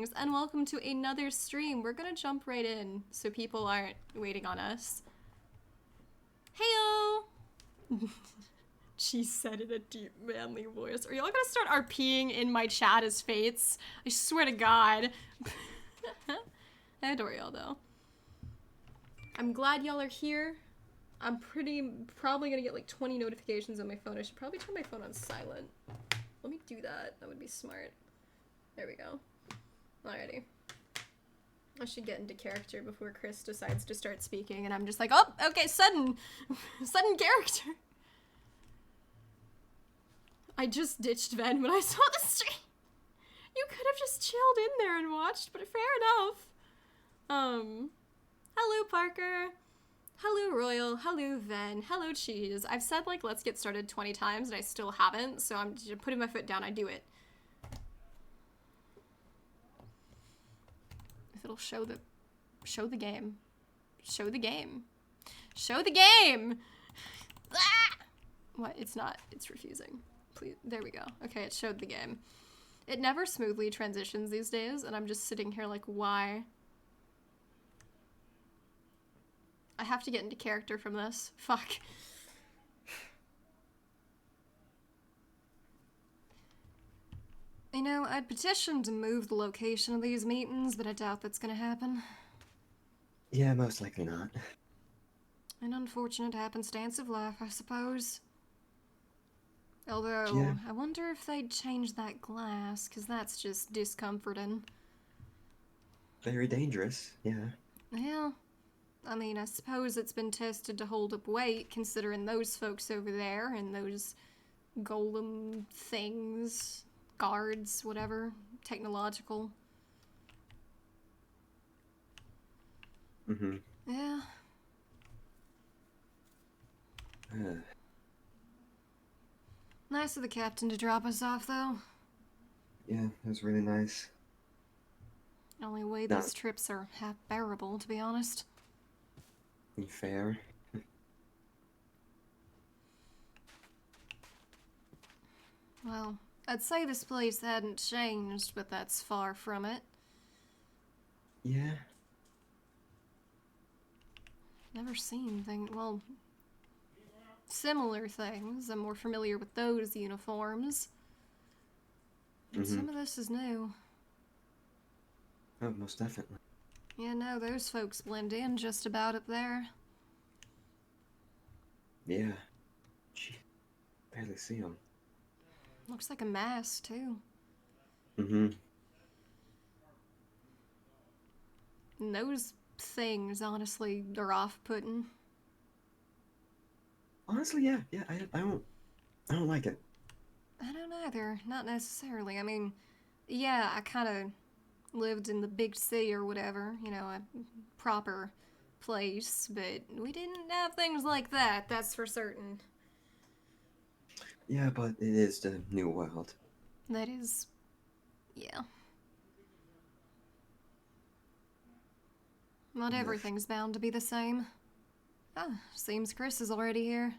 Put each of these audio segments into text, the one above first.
Greetings and welcome to another stream. We're gonna jump right in so people aren't waiting on us. Heyo! She said in a deep, manly voice. Are y'all gonna start RPing in my chat as Fates? I swear to God. I adore y'all though. I'm glad y'all are here. I'm probably gonna get like 20 notifications on my phone. I should probably turn my phone on silent. Let me do that. That would be smart. There we go. Alrighty. I should get into character before Chris decides to start speaking, and I'm just like, oh, okay, sudden character. I just ditched Ven when I saw the stream. You could have just chilled in there and watched, but fair enough. Hello, Parker. Hello, Royal. Hello, Ven. Hello, Cheese. I've said, like, let's get started 20 times, and I still haven't, so I'm just putting my foot down. I do it. If it'll show the game. Show the game. Show the game! Ah! What? It's not. It's refusing. Please. There we go. Okay, it showed the game. It never smoothly transitions these days, and I'm just sitting here like, why? I have to get into character from this. Fuck. You know, I'd petition to move the location of these meetings, but I doubt that's gonna happen. Yeah, most likely not. An unfortunate happenstance of life, I suppose. Although, Yeah. I wonder if they'd change that glass, because that's just discomforting. Very dangerous, yeah. Yeah. I mean, I suppose it's been tested to hold up weight, considering those folks over there and those golem things, guards, whatever, technological. Mm-hmm. Yeah. Nice of the captain to drop us off, though. Yeah, it was really nice. Only way these trips are half bearable, to be honest. Fair. Well, I'd say this place hadn't changed, but that's far from it. Yeah. Never seen well, similar things. I'm more familiar with those uniforms. Mm-hmm. Some of this is new. Oh, most definitely. Yeah, no, those folks blend in just about up there. Yeah. Gee, barely see them. Looks like a mask, too. Mm-hmm. And those things, honestly, they're off-putting. Honestly, yeah. I don't like it. I don't either. Not necessarily. I mean, yeah, I kind of lived in the big city or whatever, you know, a proper place, but we didn't have things like that, that's for certain. Yeah, but it is the new world. That is, yeah. Not everything's bound to be the same. Ah, seems Chris is already here.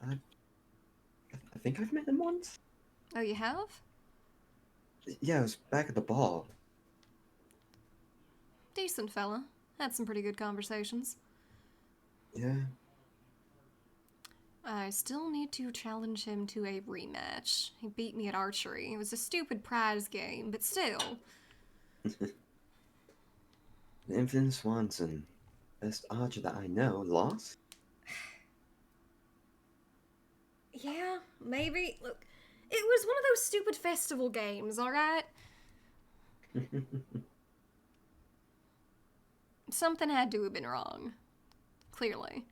I think I've met him once. Oh, you have? Yeah, I was back at the ball. Decent fella. Had some pretty good conversations. Yeah. I still need to challenge him to a rematch. He beat me at archery. It was a stupid prize game, but still. Infant Swanson, best archer that I know, lost? Yeah, maybe. Look, it was one of those stupid festival games, alright? Something had to have been wrong. Clearly.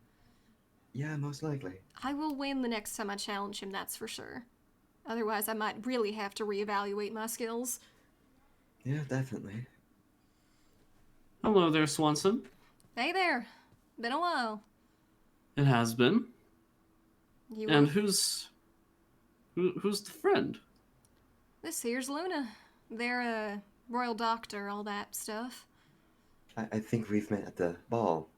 Yeah, most likely. I will win the next time I challenge him, that's for sure. Otherwise, I might really have to reevaluate my skills. Yeah, definitely. Hello there, Swanson. Hey there. Been a while. It has been. You and were... who's the friend? This here's Luna. They're a royal doctor, all that stuff. I think we've met at the ball.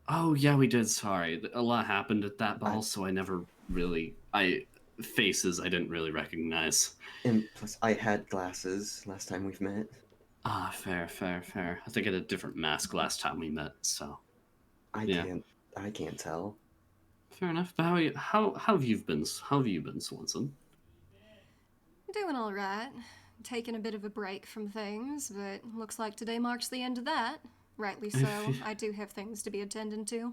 Oh, yeah, we did. Sorry. A lot happened at that ball, so I never really... faces I didn't really recognize. And plus, I had glasses last time we've met. Ah, fair. I think I had a different mask last time we met, so I yeah. can't tell. Fair enough. But how are you? How have you been? How have you been, Swanson? Doing all right. Taking a bit of a break from things, but looks like today marks the end of that. Rightly so. I do have things to be attending to.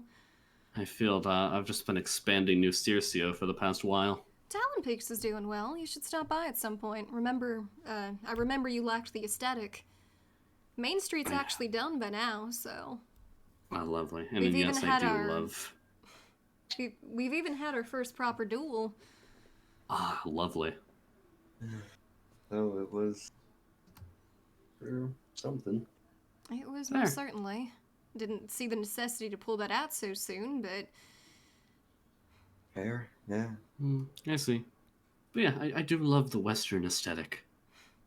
I feel that I've just been expanding New Circio for the past while. Talon Peaks is doing well. You should stop by at some point. I remember you lacked the aesthetic. Main Street's actually done by now, so. Oh, lovely. And We've yes, even I had do our- love. We've even had our first proper duel. Ah, lovely. So it was something. It was Fair. most certainly. Didn't see the necessity to pull that out so soon, but Fair, yeah. I see. But yeah, I do love the Western aesthetic.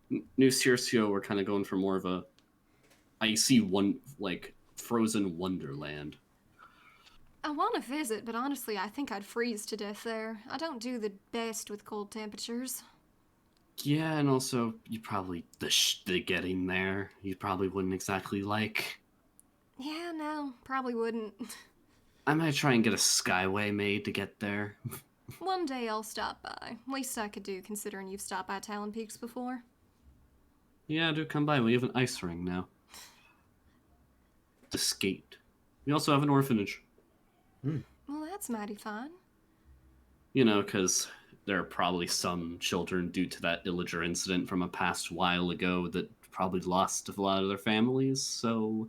New Circio, we're kind of going for more of a icy frozen wonderland. I want to visit, but honestly, I think I'd freeze to death there. I don't do the best with cold temperatures. Yeah, and also you probably the getting there you probably wouldn't exactly like. Yeah, no, probably wouldn't. I might try and get a skyway made to get there. One day I'll stop by. Least I could do, considering you've stopped by Talon Peaks before. Yeah, do come by. We have an ice ring now. To skate. We also have an orphanage. Well, that's mighty fine. You know, because there are probably some children due to that Illager incident from a past while ago that probably lost a lot of their families, so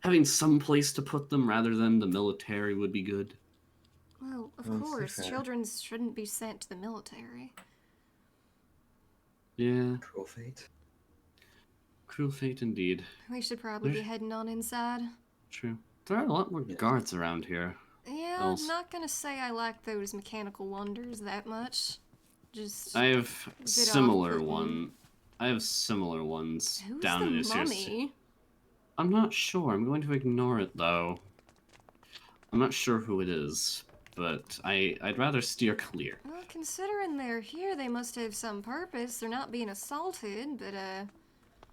having some place to put them rather than the military would be good. Well, of Well, that's course, fair. children shouldn't be sent to the military. Yeah, Cruel fate. cruel fate indeed. We should probably be heading on inside. True. There are a lot more guards around here. Yeah, Else. I'm not gonna say I like those mechanical wonders that much. Just I have bit similar off-putting. one. I have similar ones who's down the in this year's. mummy? I'm not sure. I'm going to ignore it though. I'm not sure who it is, but I'd rather steer clear. Well, considering they're here, they must have some purpose. They're not being assaulted, but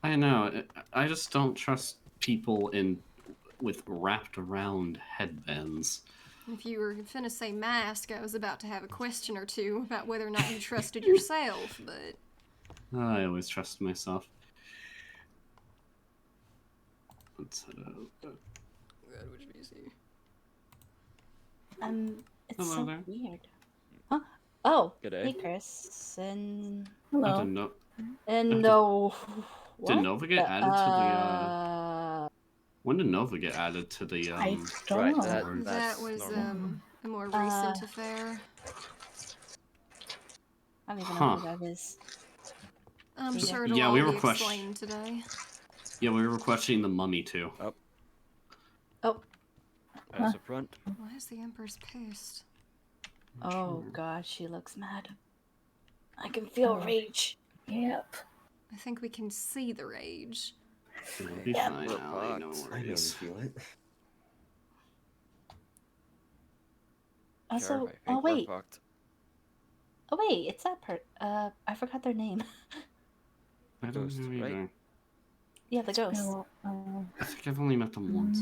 I know. I just don't trust people with wrapped around headbands. if you were finna say mask, I was about to have a question or two about whether or not you trusted yourself, but I always trust myself. Let's head out. God, which VC? It's Hello so there. weird. Huh? Oh, G'day. hey Chris, and Hello. no. Did What? Nova get added to the? When did Nova get added to the? Right, know. that, That that's was normal. a more recent affair. I don't even know Huh. who that is. I'm Yeah. sure it'll Yeah, all we be were explained today. Yeah, we were questioning the mummy too. Oh, As a front. Why is the Empress pissed? oh gosh, she looks mad. I can feel rage. Yep. I think we can see the rage. It'll be Yeah. fine, We're Allie, no fucked. I know you worries. feel it. Also, Sure, I think oh we're wait, fucked. it's that part. I forgot their name. I don't Ghost, know right? either. Yeah, the ghost. No, I think I've only met them once.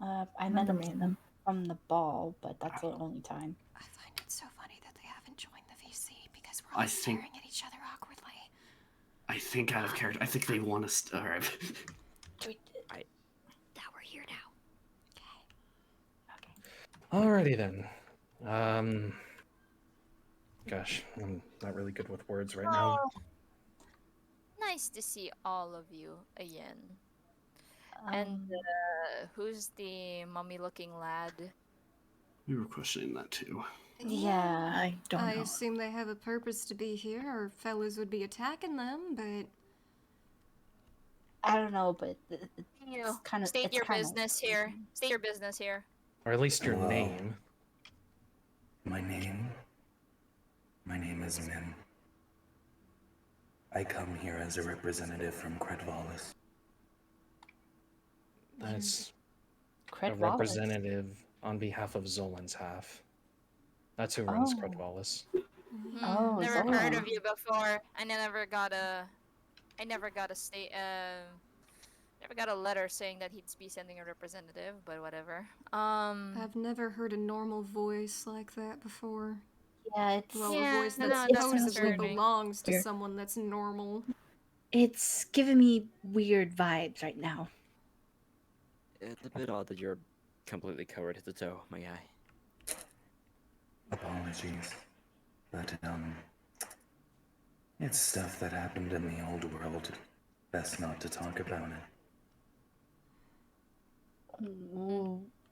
I met them from the ball, but that's the only time. I find it so funny that they haven't joined the VC because we're all I think- staring at each other awkwardly. I think out of character. I think they want us. Alright. Now we're here now. Alrighty then. Gosh, I'm not really good with words right now. Nice to see all of you again. And who's the mummy-looking lad? We were questioning that too. yeah, I don't I know. assume they have a purpose to be here, or fellows would be attacking them, but I don't know, but You it's kind of state your business here. State your business here. Or at least your Hello. name. My name is Min. I come here as a representative from Kredvalis. That's a Cred Wallace. representative on behalf of Zolan's half. That's who runs Oh. Credwallace. Oh, Never heard Zola. of you before. I never got a never got a letter saying that he'd be sending a representative, but whatever. I've never heard a normal voice like that before. Yeah, it's Well, Yeah, a voice that no, that's supposedly concerning. belongs to Weird. someone that's normal. It's giving me weird vibes right now. It's a bit odd that you're completely covered head to toe, my guy. Apologies. But, it's stuff that happened in the old world. Best not to talk about it.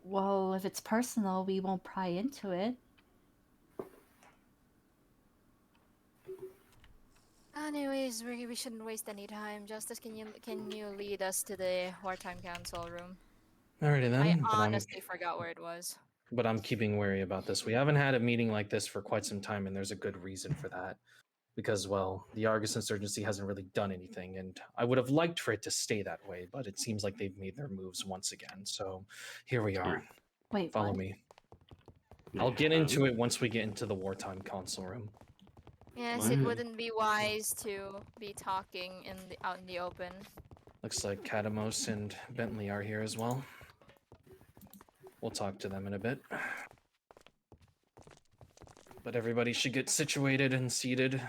Well, if it's personal, we won't pry into it. Anyways, we shouldn't waste any time. Justice, can you lead us to the wartime council room? Alrighty then. I but I'm- honestly forgot where it was. But I'm keeping wary about this. We haven't had a meeting like this for quite some time, and there's a good reason for that. Because, well, the Argus insurgency hasn't really done anything, and I would have liked for it to stay that way, but it seems like they've made their moves once again. So here we are. Wait, Follow what? me. I'll get into it once we get into the wartime council room. Yes, it wouldn't be wise to be talking out in the open. Looks like Catamos and Bentley are here as well. We'll talk to them in a bit. But everybody should get situated and seated.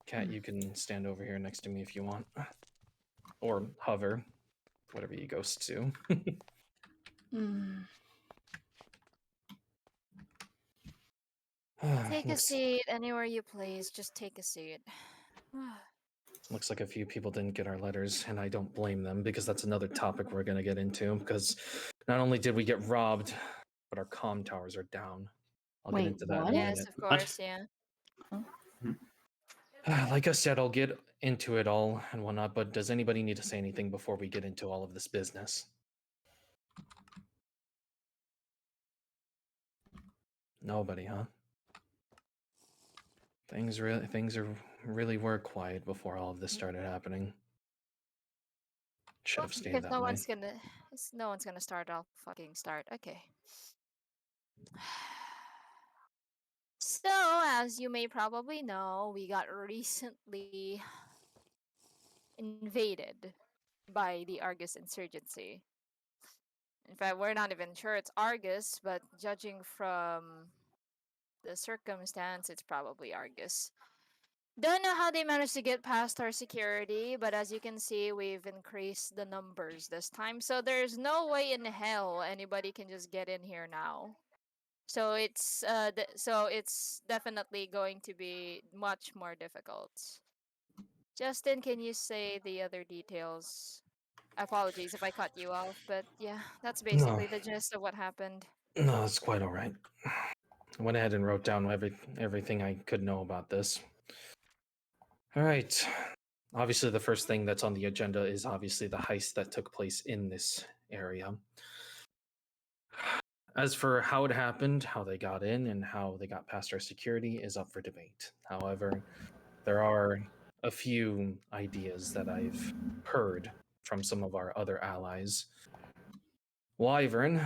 Cat, you can stand over here next to me if you want. Or hover. Whatever you ghost to. Take a seat anywhere you please. Just take a seat. Looks like a few people didn't get our letters, and I don't blame them, because that's another topic we're going to get into, because not only did we get robbed, but our comm towers are down. I'll Wait, get into that in a what? Yes, minute. of course, yeah. Like I said, I'll get into it all and whatnot, but does anybody need to say anything before we get into all of this business? Nobody, huh? Things really were quiet before all of this started happening. Should have stayed Because that no way. one's gonna start off fucking start. Okay. So, as you may probably know, we got recently invaded by the Argus insurgency. In fact, we're not even sure it's Argus, but judging from the circumstance, it's probably Argus. Don't know how they managed to get past our security, but as you can see, we've increased the numbers this time. So there's no way in hell anybody can just get in here now. So it's definitely going to be much more difficult. Justin, can you say the other details? Apologies if I cut you off, but yeah, that's basically the gist of what happened. No, it's quite all right. I went ahead and wrote down everything I could know about this. All right. Obviously, the first thing that's on the agenda is obviously the heist that took place in this area. As for how it happened, how they got in, and how they got past our security is up for debate. However, there are a few ideas that I've heard from some of our other allies. Wyvern,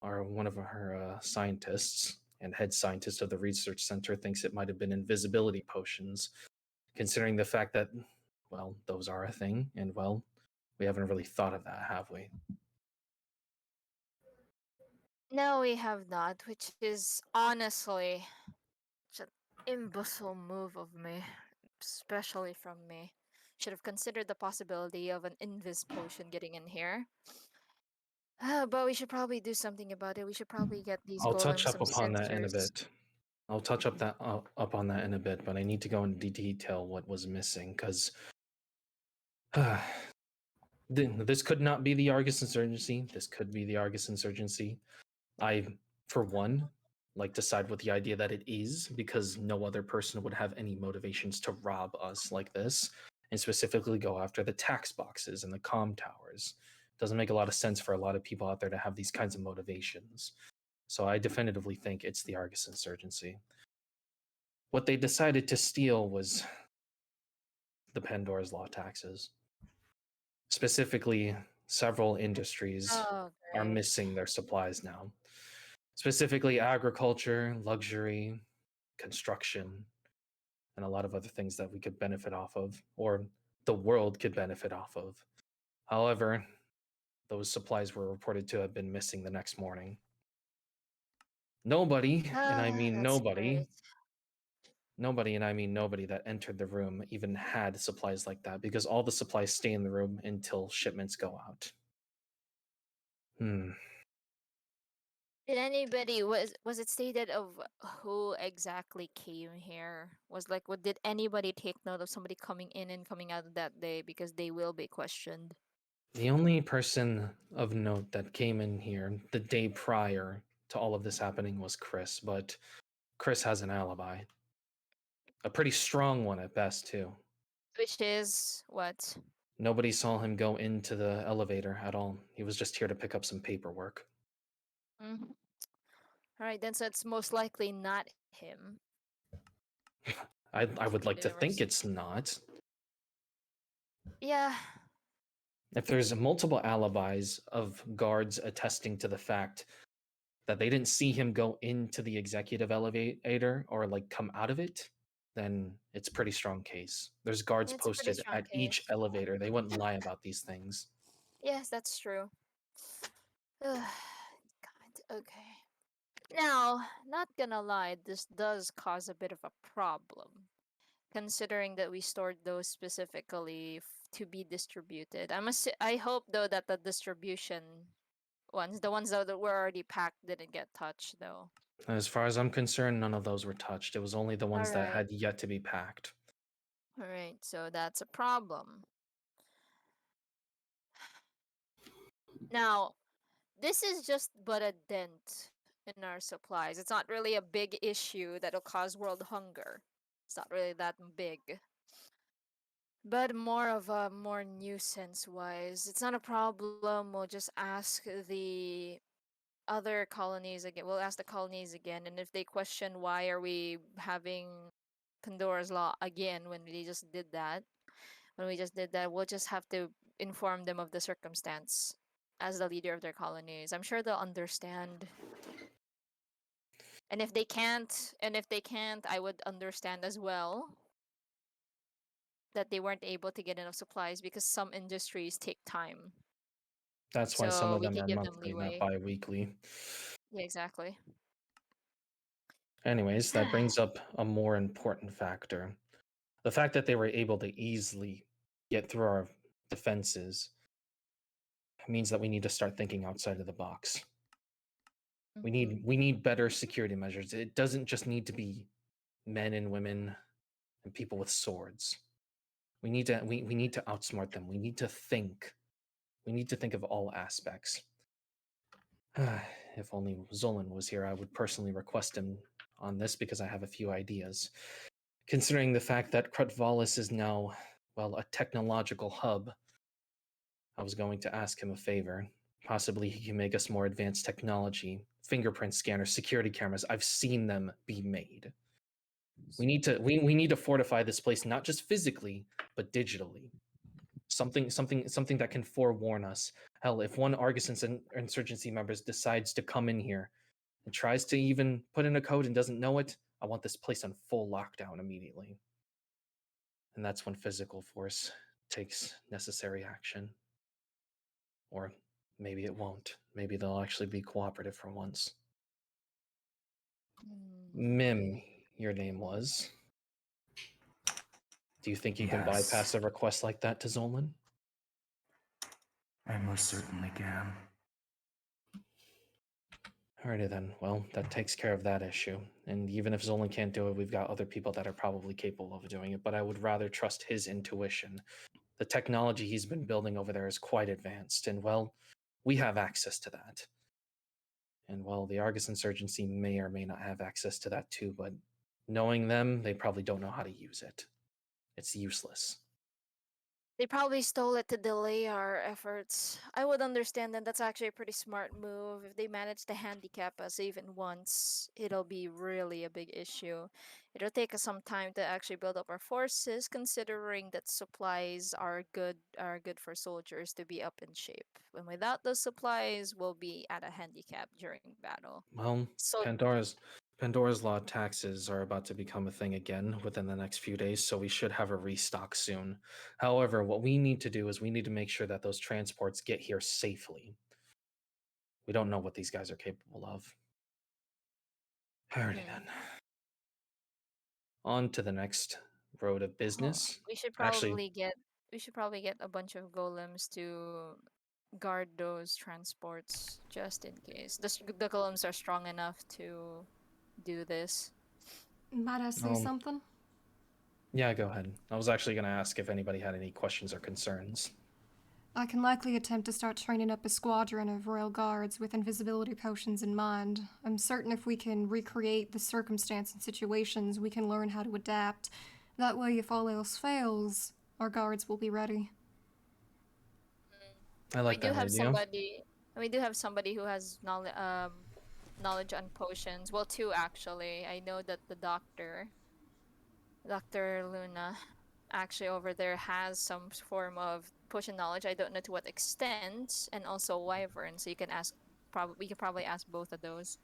one of our scientists and head scientist of the research center, thinks it might have been invisibility potions, considering the fact that, well, those are a thing, and, well, we haven't really thought of that, have we? No, we have not, which is honestly such an imbecile move of me, especially from me. Should have considered the possibility of an invis potion getting in here. But we should probably do something about it. We should probably get these I'll touch golems up some upon that in a sensors. bit. I'll touch up on that in a bit, but I need to go into detail what was missing, because this could not be the Argus insurgency. This could be the Argus insurgency. I, for one, like to side with the idea that it is, because no other person would have any motivations to rob us like this, and specifically go after the tax boxes and the comm towers. Doesn't make a lot of sense for a lot of people out there to have these kinds of motivations. So I definitively think it's the Argus insurgency. What they decided to steal was the Pandora's Law taxes. Specifically, several industries are Great. missing their supplies now. specifically agriculture, luxury, construction, and a lot of other things that we could benefit off of, or the world could benefit off of. However, those supplies were reported to have been missing the next morning. Nobody, and I mean That's nobody, great. nobody, and I mean nobody that entered the room even had supplies like that, because all the supplies stay in the room until shipments go out. Did anybody was it stated of who exactly came here? Was like what did anybody take note of somebody coming in and coming out that day because they will be questioned? The only person of note that came in here the day prior to all of this happening was Chris, but Chris has an alibi. A pretty strong one at best, too. Which is what? Nobody saw him go into the elevator at all. He was just here to pick up some paperwork. Mhm. All right, then so it's most likely not him. I would like to think Universe. it's not. Yeah. If there's multiple alibis of guards attesting to the fact that they didn't see him go into the executive elevator or like come out of it, then it's a pretty strong case. There's guards It's a pretty posted strong at each case. elevator. They wouldn't lie about these things. Yes, that's true. Ugh, God, okay. Now, not gonna lie, this does cause a bit of a problem, considering that we stored those specifically to be distributed. I hope though that the distribution ones, the ones that were already packed, didn't get touched though. As far as I'm concerned, none of those were touched. It was only the ones that Alright. had yet to be packed. Alright, so that's a problem. Now, this is just but a dent in our supplies. It's not really a big issue that'll cause world hunger. It's not really that big. But more of a more nuisance wise. It's not a problem. We'll just ask the other colonies again. We'll ask the colonies again, and if they question why are we having Pandora's Law again when we just did that, we'll just have to inform them of the circumstance as the leader of their colonies. I'm sure they'll understand. And if they can't, I would understand as well that they weren't able to get enough supplies because some industries take time. That's why some So of we them can are give them monthly, not leeway. bi-weekly. Yeah, exactly. Anyways, that brings up a more important factor. The fact that they were able to easily get through our defenses means that we need to start thinking outside of the box. We need better security measures. It doesn't just need to be men and women and people with swords. We need to outsmart them. We need to think. We need to think of all aspects. If only Zolan was here, I would personally request him on this because I have a few ideas. Considering the fact that Krutvalis is now, well, a technological hub, I was going to ask him a favor. Possibly he can make us more advanced technology, fingerprint scanners, security cameras. I've seen them be made. We need to fortify this place not just physically, but digitally. Something that can forewarn us. Hell, if one Argus insurgency member decides to come in here and tries to even put in a code and doesn't know it, I want this place on full lockdown immediately. And that's when physical force takes necessary action. Or maybe it won't. Maybe they'll actually be cooperative for once. Mim, your name was. Do you think you can Yes. bypass a request like that to Zolan? I most certainly can. Alrighty then. Well, that takes care of that issue. And even if Zolan can't do it, we've got other people that are probably capable of doing it, but I would rather trust his intuition. The technology he's been building over there is quite advanced, and well, we have access to that. And well, the Argus insurgency may or may not have access to that too, but knowing them, they probably don't know how to use it. It's useless. They probably stole it to delay our efforts. I would understand that that's actually a pretty smart move. If they manage to handicap us even once, it'll be really a big issue. It'll take us some time to actually build up our forces, considering that supplies are good for soldiers to be up in shape. And without those supplies, we'll be at a handicap during battle. Well, So Pandora's Law taxes are about to become a thing again within the next few days, so we should have a restock soon. However, what we need to do is we need to make sure that those transports get here safely. We don't know what these guys are capable of. Alrighty then. On to the next road of business. we should Actually, probably get a bunch of golems to guard those transports just in case. The golems are strong enough to do this. Might I say something? yeah, go ahead. I was actually going to ask if anybody had any questions or concerns. I can likely attempt to start training up a squadron of royal guards with invisibility potions in mind. I'm certain if we can recreate the circumstance and situations, we can learn how to adapt. That way, if all else fails, our guards will be ready. I like that idea. We do have somebody who has knowledge on potions. Well, two actually. I know that the Dr. Luna, actually over there has some form of potion knowledge. I don't know to what extent, and also Wyvern. So you can ask. We could probably ask both of those.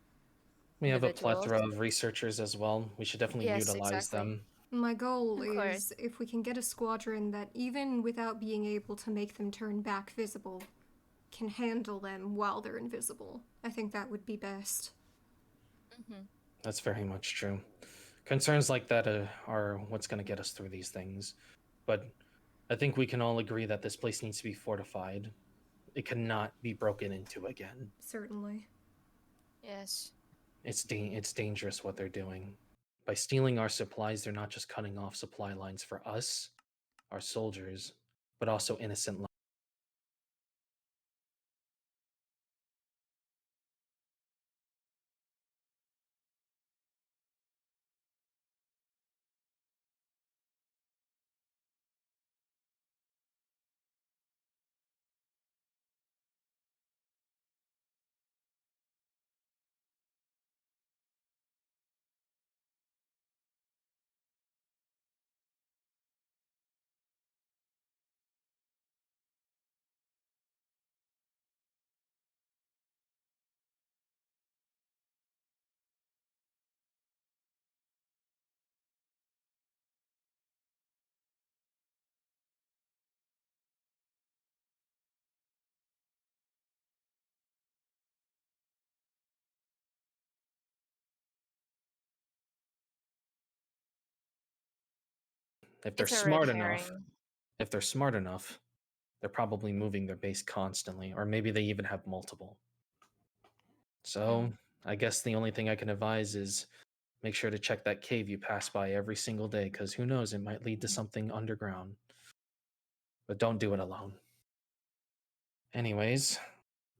We have a individuals. plethora of researchers as well. We should definitely Yes, utilize exactly. them. My goal Of is course. if we can get a squadron that, even without being able to make them turn back visible, can handle them while they're invisible. I think that would be best. That's very much true. Concerns like that are what's going to get us through these things. But I think we can all agree that this place needs to be fortified. It cannot be broken into again. Certainly. Yes. It's dangerous what they're doing. By stealing our supplies, they're not just cutting off supply lines for us, our soldiers, but also innocent lives. If they're It's a red smart enough, herring. they're probably moving their base constantly, or maybe they even have multiple. So I guess the only thing I can advise is make sure to check that cave you pass by every single day, because who knows, it might lead to something underground. But don't do it alone. Anyways,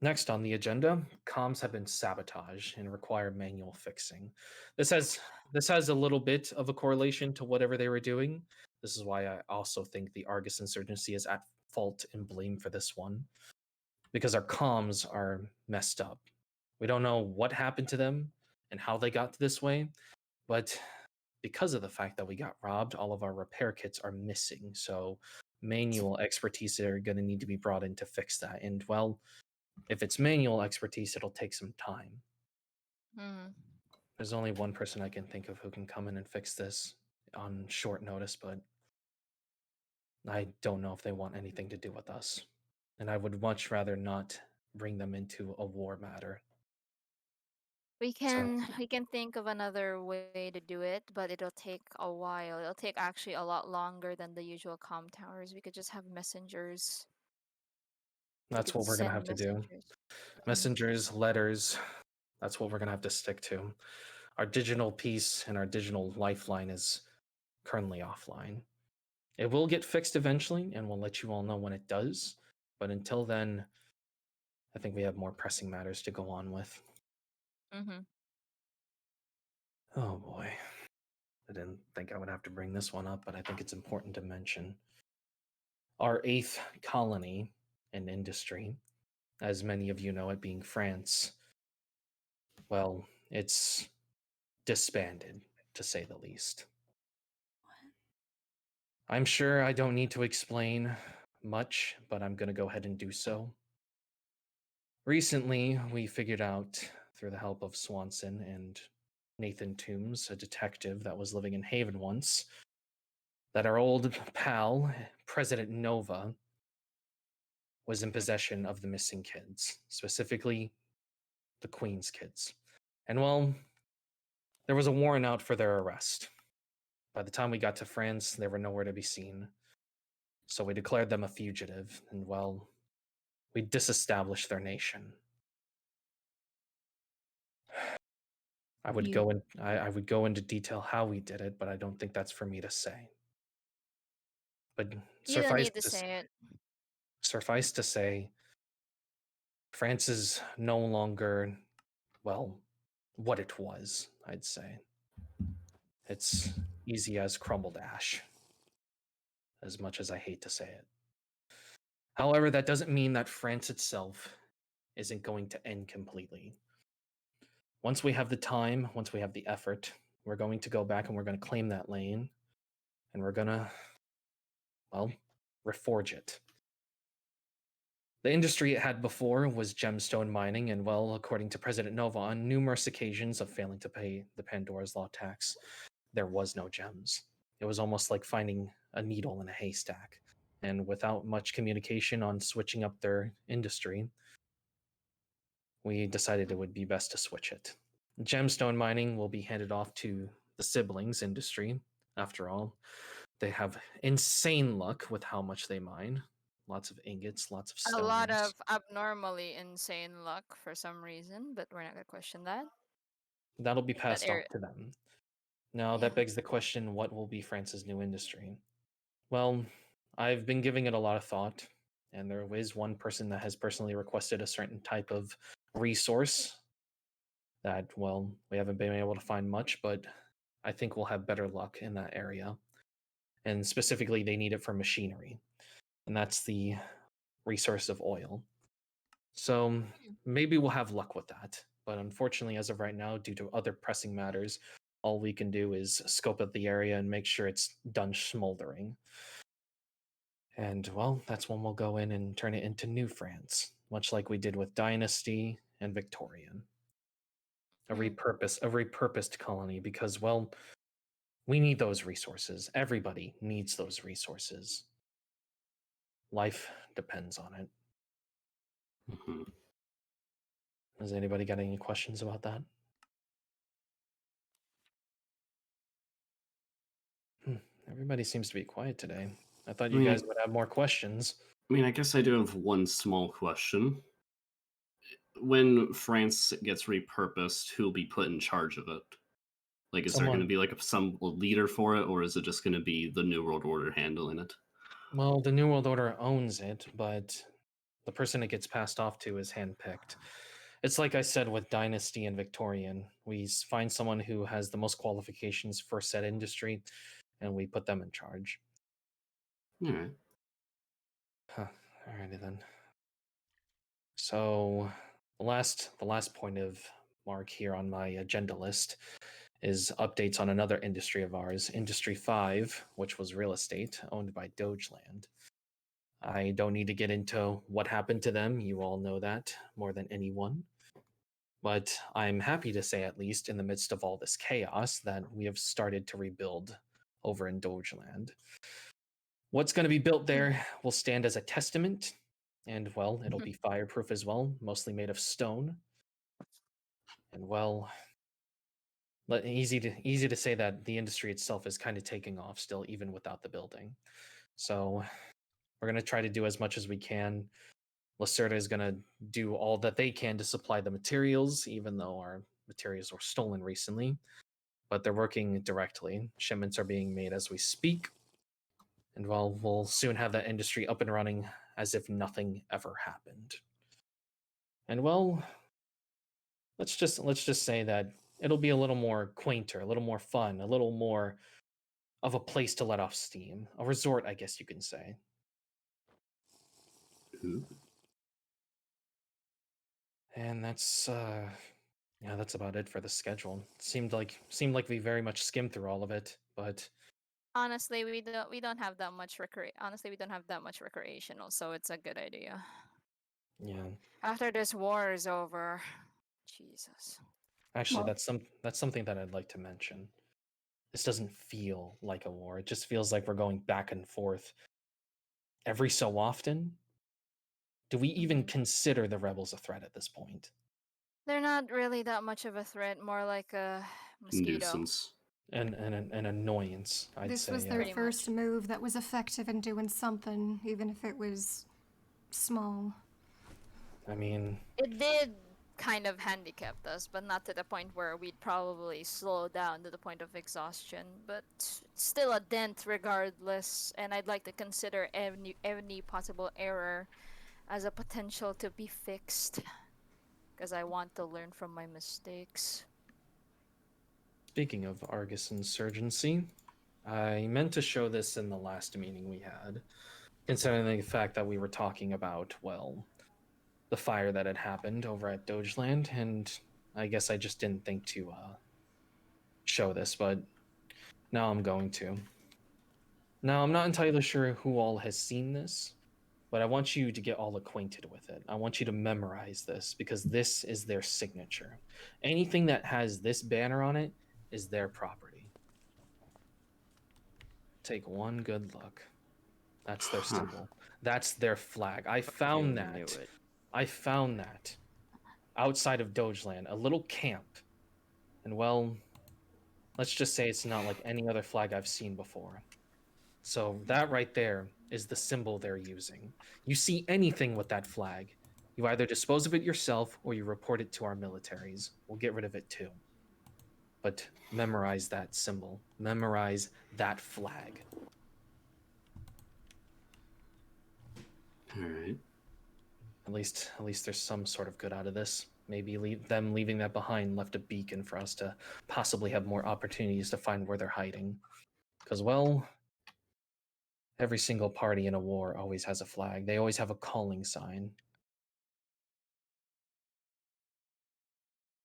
next on the agenda, comms have been sabotaged and require manual fixing. This has a little bit of a correlation to whatever they were doing. This is why I also think the Argus insurgency is at fault and blame for this one, because our comms are messed up. We don't know what happened to them and how they got this way, but because of the fact that we got robbed, all of our repair kits are missing. So manual expertise are going to need to be brought in to fix that. And well, if it's manual expertise, it'll take some time. There's only one person I can think of who can come in and fix this on short notice, but I don't know if they want anything to do with us. And I would much rather not bring them into a war matter. We can think of another way to do it, but it'll take a while. It'll take actually a lot longer than the usual comm towers. We could just have messengers. That's what we're going to have to do. Messengers, letters, that's what we're going to have to stick to. Our digital piece and our digital lifeline is currently offline. It will get fixed eventually, and we'll let you all know when it does. But until then, I think we have more pressing matters to go on with. Oh boy. I didn't think I would have to bring this one up, but I think it's important to mention. our 8th colony and industry, as many of you know it being France, well, it's disbanded, to say the least. I'm sure I don't need to explain much, but I'm going to go ahead and do so. Recently, we figured out, through the help of Swanson and Nathan Toombs, a detective that was living in Haven once, that our old pal, President Nova, was in possession of the missing kids, specifically the Queen's kids. And well, there was a warrant out for their arrest. By the time we got to France, they were nowhere to be seen. So we declared them a fugitive, and well, we disestablished their nation. I would go into detail how we did it, but I don't think that's for me to say. But You don't need to say it. suffice to say, France is no longer, well, what it was, I'd say. It's easy as crumbled ash, as much as I hate to say it. However, that doesn't mean that France itself isn't going to end completely. Once we have the time, once we have the effort, we're going to go back and we're going to claim that lane, and we're going to, well, reforge it. The industry it had before was gemstone mining, and well, according to President Nova, on numerous occasions of failing to pay the Pandora's Law tax, there was no gems. It was almost like finding a needle in a haystack. And without much communication on switching up their industry, we decided it would be best to switch it. Gemstone mining will be handed off to the siblings industry. After all, they have insane luck with how much they mine. Lots of ingots, lots of stones. A lot of abnormally insane luck for some reason, but we're not gonna question that. That'll be passed off to them. Now, Yeah. that begs the question, what will be France's new industry? Well, I've been giving it a lot of thought, and there is one person that has personally requested a certain type of resource that, well, we haven't been able to find much, but I think we'll have better luck in that area. And specifically, they need it for machinery, and that's the resource of oil. So maybe we'll have luck with that. But unfortunately, as of right now, due to other pressing matters, all we can do is scope out the area and make sure it's done smoldering. And well, that's when we'll go in and turn it into New France, much like we did with Dynasty and Victorian. A repurposed colony, because well, we need those resources. Everybody needs those resources. Life depends on it. Mm-hmm. Has anybody got any questions about that? Everybody seems to be quiet today. I thought you guys would have more questions. I mean, I guess I do have one small question. When France gets repurposed, who'll be put in charge of it? Like, is there going to be like some leader for it, or is it just going to be the New World Order handling it? Well, the New World Order owns it, but the person it gets passed off to is handpicked. It's like I said with Dynasty and Victorian. We find someone who has the most qualifications for said industry, and we put them in charge. All right. Alrighty then. So the last point of mark here on my agenda list is updates on another industry of ours, Industry 5, which was real estate owned by Dogeland. I don't need to get into what happened to them. You all know that more than anyone. But I'm happy to say, at least in the midst of all this chaos, that we have started to rebuild over in Dogeland. What's going to be built there will stand as a testament, and well, it'll be fireproof as well, mostly made of stone. And well, easy to say that the industry itself is kind of taking off still, even without the building. So we're going to try to do as much as we can. Lacerda is going to do all that they can to supply the materials, even though our materials were stolen recently. But they're working directly. Shipments are being made as we speak. And well, we'll soon have that industry up and running as if nothing ever happened. And well, let's just say that it'll be a little more quainter, a little more fun, a little more of a place to let off steam. A resort, I guess you can say. Ooh. And that's yeah, that's about it for the schedule. Seemed like we very much skimmed through all of it, but Honestly, we don't have that much honestly, we don't have that much recreational, so it's a good idea. yeah. After this war is over, Jesus. Actually, Well- that's something that I'd like to mention. This doesn't feel like a war. It just feels like we're going back and forth every so often. Do we even consider the rebels a threat at this point? They're not really that much of a threat, more like a mosquito. Nuisance. And an annoyance, I'd This say. was yeah. their Pretty first move that was effective in doing something, even if it was small. I mean, It did kind of handicap us, but not to the point where we'd probably slow down to the point of exhaustion. But still a dent regardless, and I'd like to consider any possible error as a potential to be fixed. Because I want to learn from my mistakes. speaking of Argus insurgency, I meant to show this in the last meeting we had, considering the fact that we were talking about, well, the fire that had happened over at Dogeland, and I guess I just didn't think to show this, but now I'm going to. Now, I'm not entirely sure who all has seen this, but I want you to get all acquainted with it. I want you to memorize this because this is their signature. Anything that has this banner on it is their property. Take one good look. That's their symbol. That's their flag. I found Fucking knew that. it. I found that outside of Dogeland, a little camp. And well, let's just say it's not like any other flag I've seen before. So that right there is the symbol they're using. You see anything with that flag, you either dispose of it yourself or you report it to our militaries. We'll get rid of it too. But memorize that symbol. Memorize that flag. All right. At least there's some sort of good out of this. Maybe them leaving that behind left a beacon for us to possibly have more opportunities to find where they're hiding. Because, well, every single party in a war always has a flag. They always have a calling sign.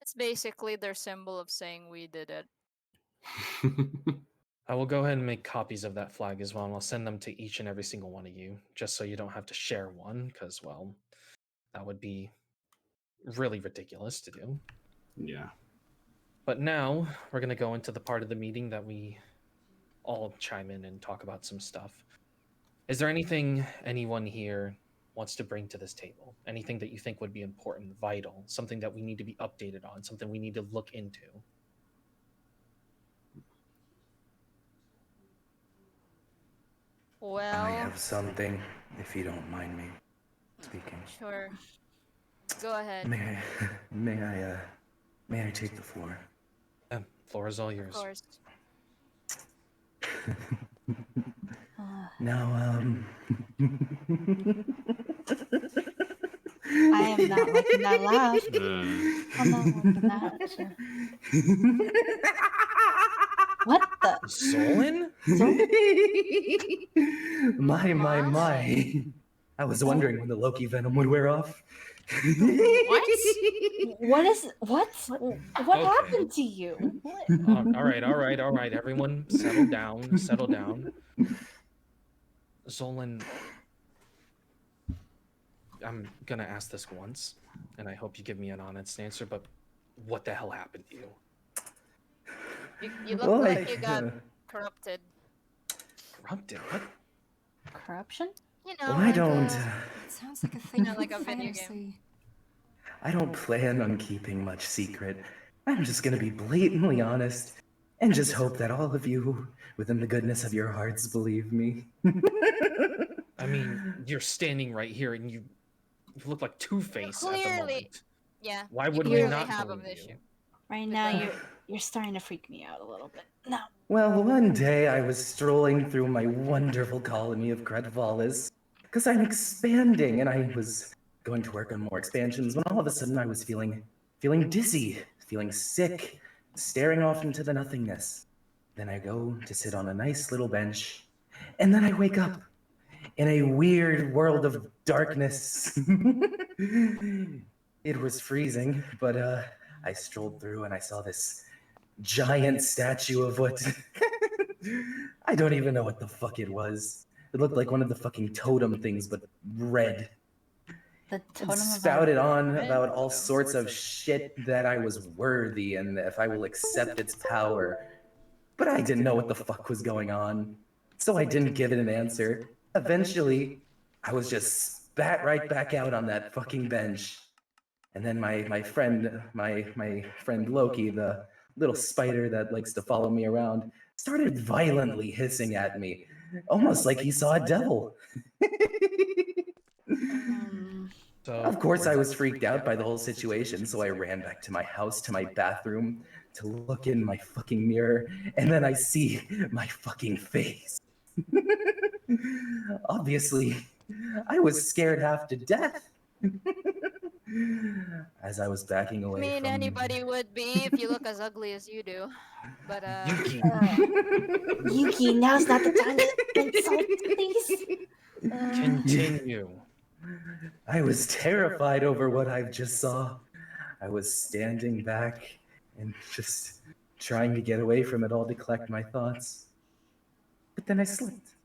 It's basically their symbol of saying we did it. I will go ahead and make copies of that flag as well, and I'll send them to each and every single one of you, just so you don't have to share one, because, well, that would be really ridiculous to do. Yeah. But now, we're going to go into the part of the meeting that we all chime in and talk about some stuff. Is there anything anyone here wants to bring to this table? Anything that you think would be important, vital, something that we need to be updated on, something we need to look into? Well, I have something, if you don't mind me speaking. sure. Go ahead. May I take the floor? Yeah, floor is all Of yours. course. Now, I am not liking that laugh. I'm not liking that. What the? Zolan? My. I was wondering when the Loki venom would wear off. What is what? What Okay. happened to you? What? All right. Everyone, settle down. Zolan, I'm gonna ask this once, and I hope you give me an honest answer, but what the hell happened to you? You look Well, like you got corrupted. Corrupted? What? Corruption? You know, Well, I like don't. It sounds like a thing know, from like a video game. fantasy. I don't plan on keeping much secret. I'm just gonna be blatantly honest and just hope that all of you, within the goodness of your hearts, believe me. I mean, you're standing right here, and you look like Two-Face at the Clearly- moment. Yeah. Why you would we clearly not have believe an you? issue. Right now you're starting to freak me out a little bit. No. Well, one day I was strolling through my wonderful colony of Kretvalis, because I'm expanding and I was going to work on more expansions when all of a sudden I was feeling dizzy, feeling sick, staring off into the nothingness. Then I go to sit on a nice little bench, and then I wake up, in a weird world of darkness. It was freezing, but I strolled through and I saw this giant statue of what I don't even know what the fuck it was. It looked like one of the fucking totem things, but red. The It totem of spouted on Red? about all sorts of shit that I was worthy and if I will accept its power. But I didn't know what the fuck was going on, so I didn't give it an answer. Eventually, I was just spat right back out on that fucking bench. And then my friend Loki, the little spider that likes to follow me around, started violently hissing at me, almost like he saw a devil. So Of course, I was freaked out by the whole situation, so I ran back to my house, to my bathroom, to look in my fucking mirror, and then I see my fucking face. Obviously, I was scared half to death. As I was backing I away mean, from anybody would be if you look as ugly as you do. But Yuki, Yuki, now's not the time to insult, please. continue. I was terrified over what I just saw. I was standing back and just trying to get away from it all to collect my thoughts. But then I slipped,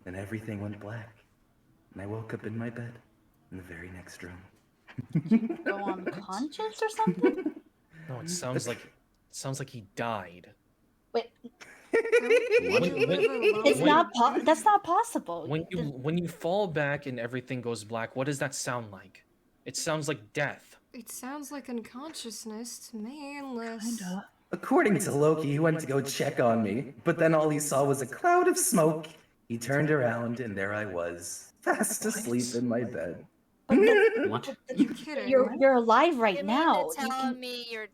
and everything went black. And I woke up in my bed in the very next room. go unconscious or something? No, it sounds like he died. Wait, When- it's when- not. That's not possible. When you fall back and everything goes black, what does that sound like? It sounds like death. It sounds like unconsciousness to me, unless. Kinda. According to Loki, he went to go check on me, but then all he saw was a cloud of smoke. He turned around, and there I was, fast asleep in my bed. But What? You're kidding. you're alive right you now. mean You to tell can- me you're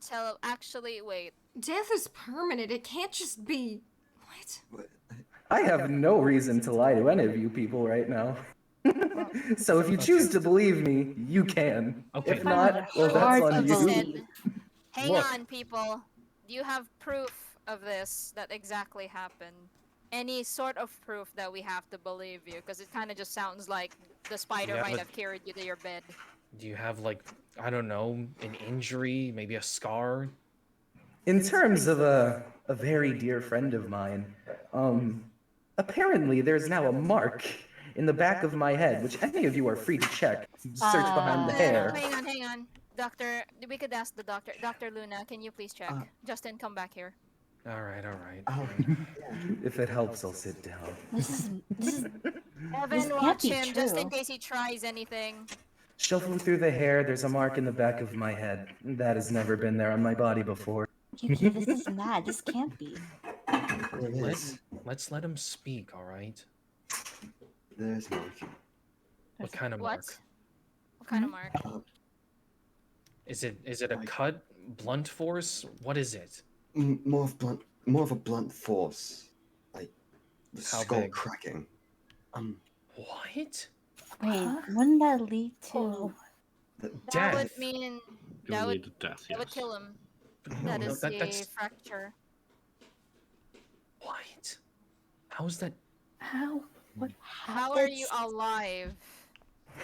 actually wait. Death is permanent. It can't just be. What? I have no reason to lie to any of you people right now. So if you choose to believe me, you can. Okay. If not, well, that's Hard on to you. believe. Hang Look. on, people. Do you have proof of this that exactly happened? Any sort of proof that we have to believe you? Because it kind of just sounds like the spider Yeah, might but- have carried you to your bed. Do you have like, I don't know, an injury, maybe a scar? In terms of a very dear friend of mine, apparently there's now a mark in the back of my head, which any of you are free to check. Search behind the hair. Hang on. Doctor, we could ask the doctor. Dr. Luna, can you please check? Justin, come back here. All right, all right. Oh, If it helps, I'll sit down. This is Evan, This can't watch be him just in true. case he tries anything. Shuffle through the hair, there's a mark in the back of my head. That has never been there on my body before. Yuki, this is mad. This can't be. it is. Let's let him speak, all right? There's mark. What kind of What? mark? What kind of mark? Is it a cut, blunt force? What is it? More of a blunt force, like the How skull big? cracking. What? Wait, wouldn't that lead to? That Death. would mean It that would would lead to death, that would yes. kill him. No, That no, is that's a fracture. what? How is that? How? What? How are you alive?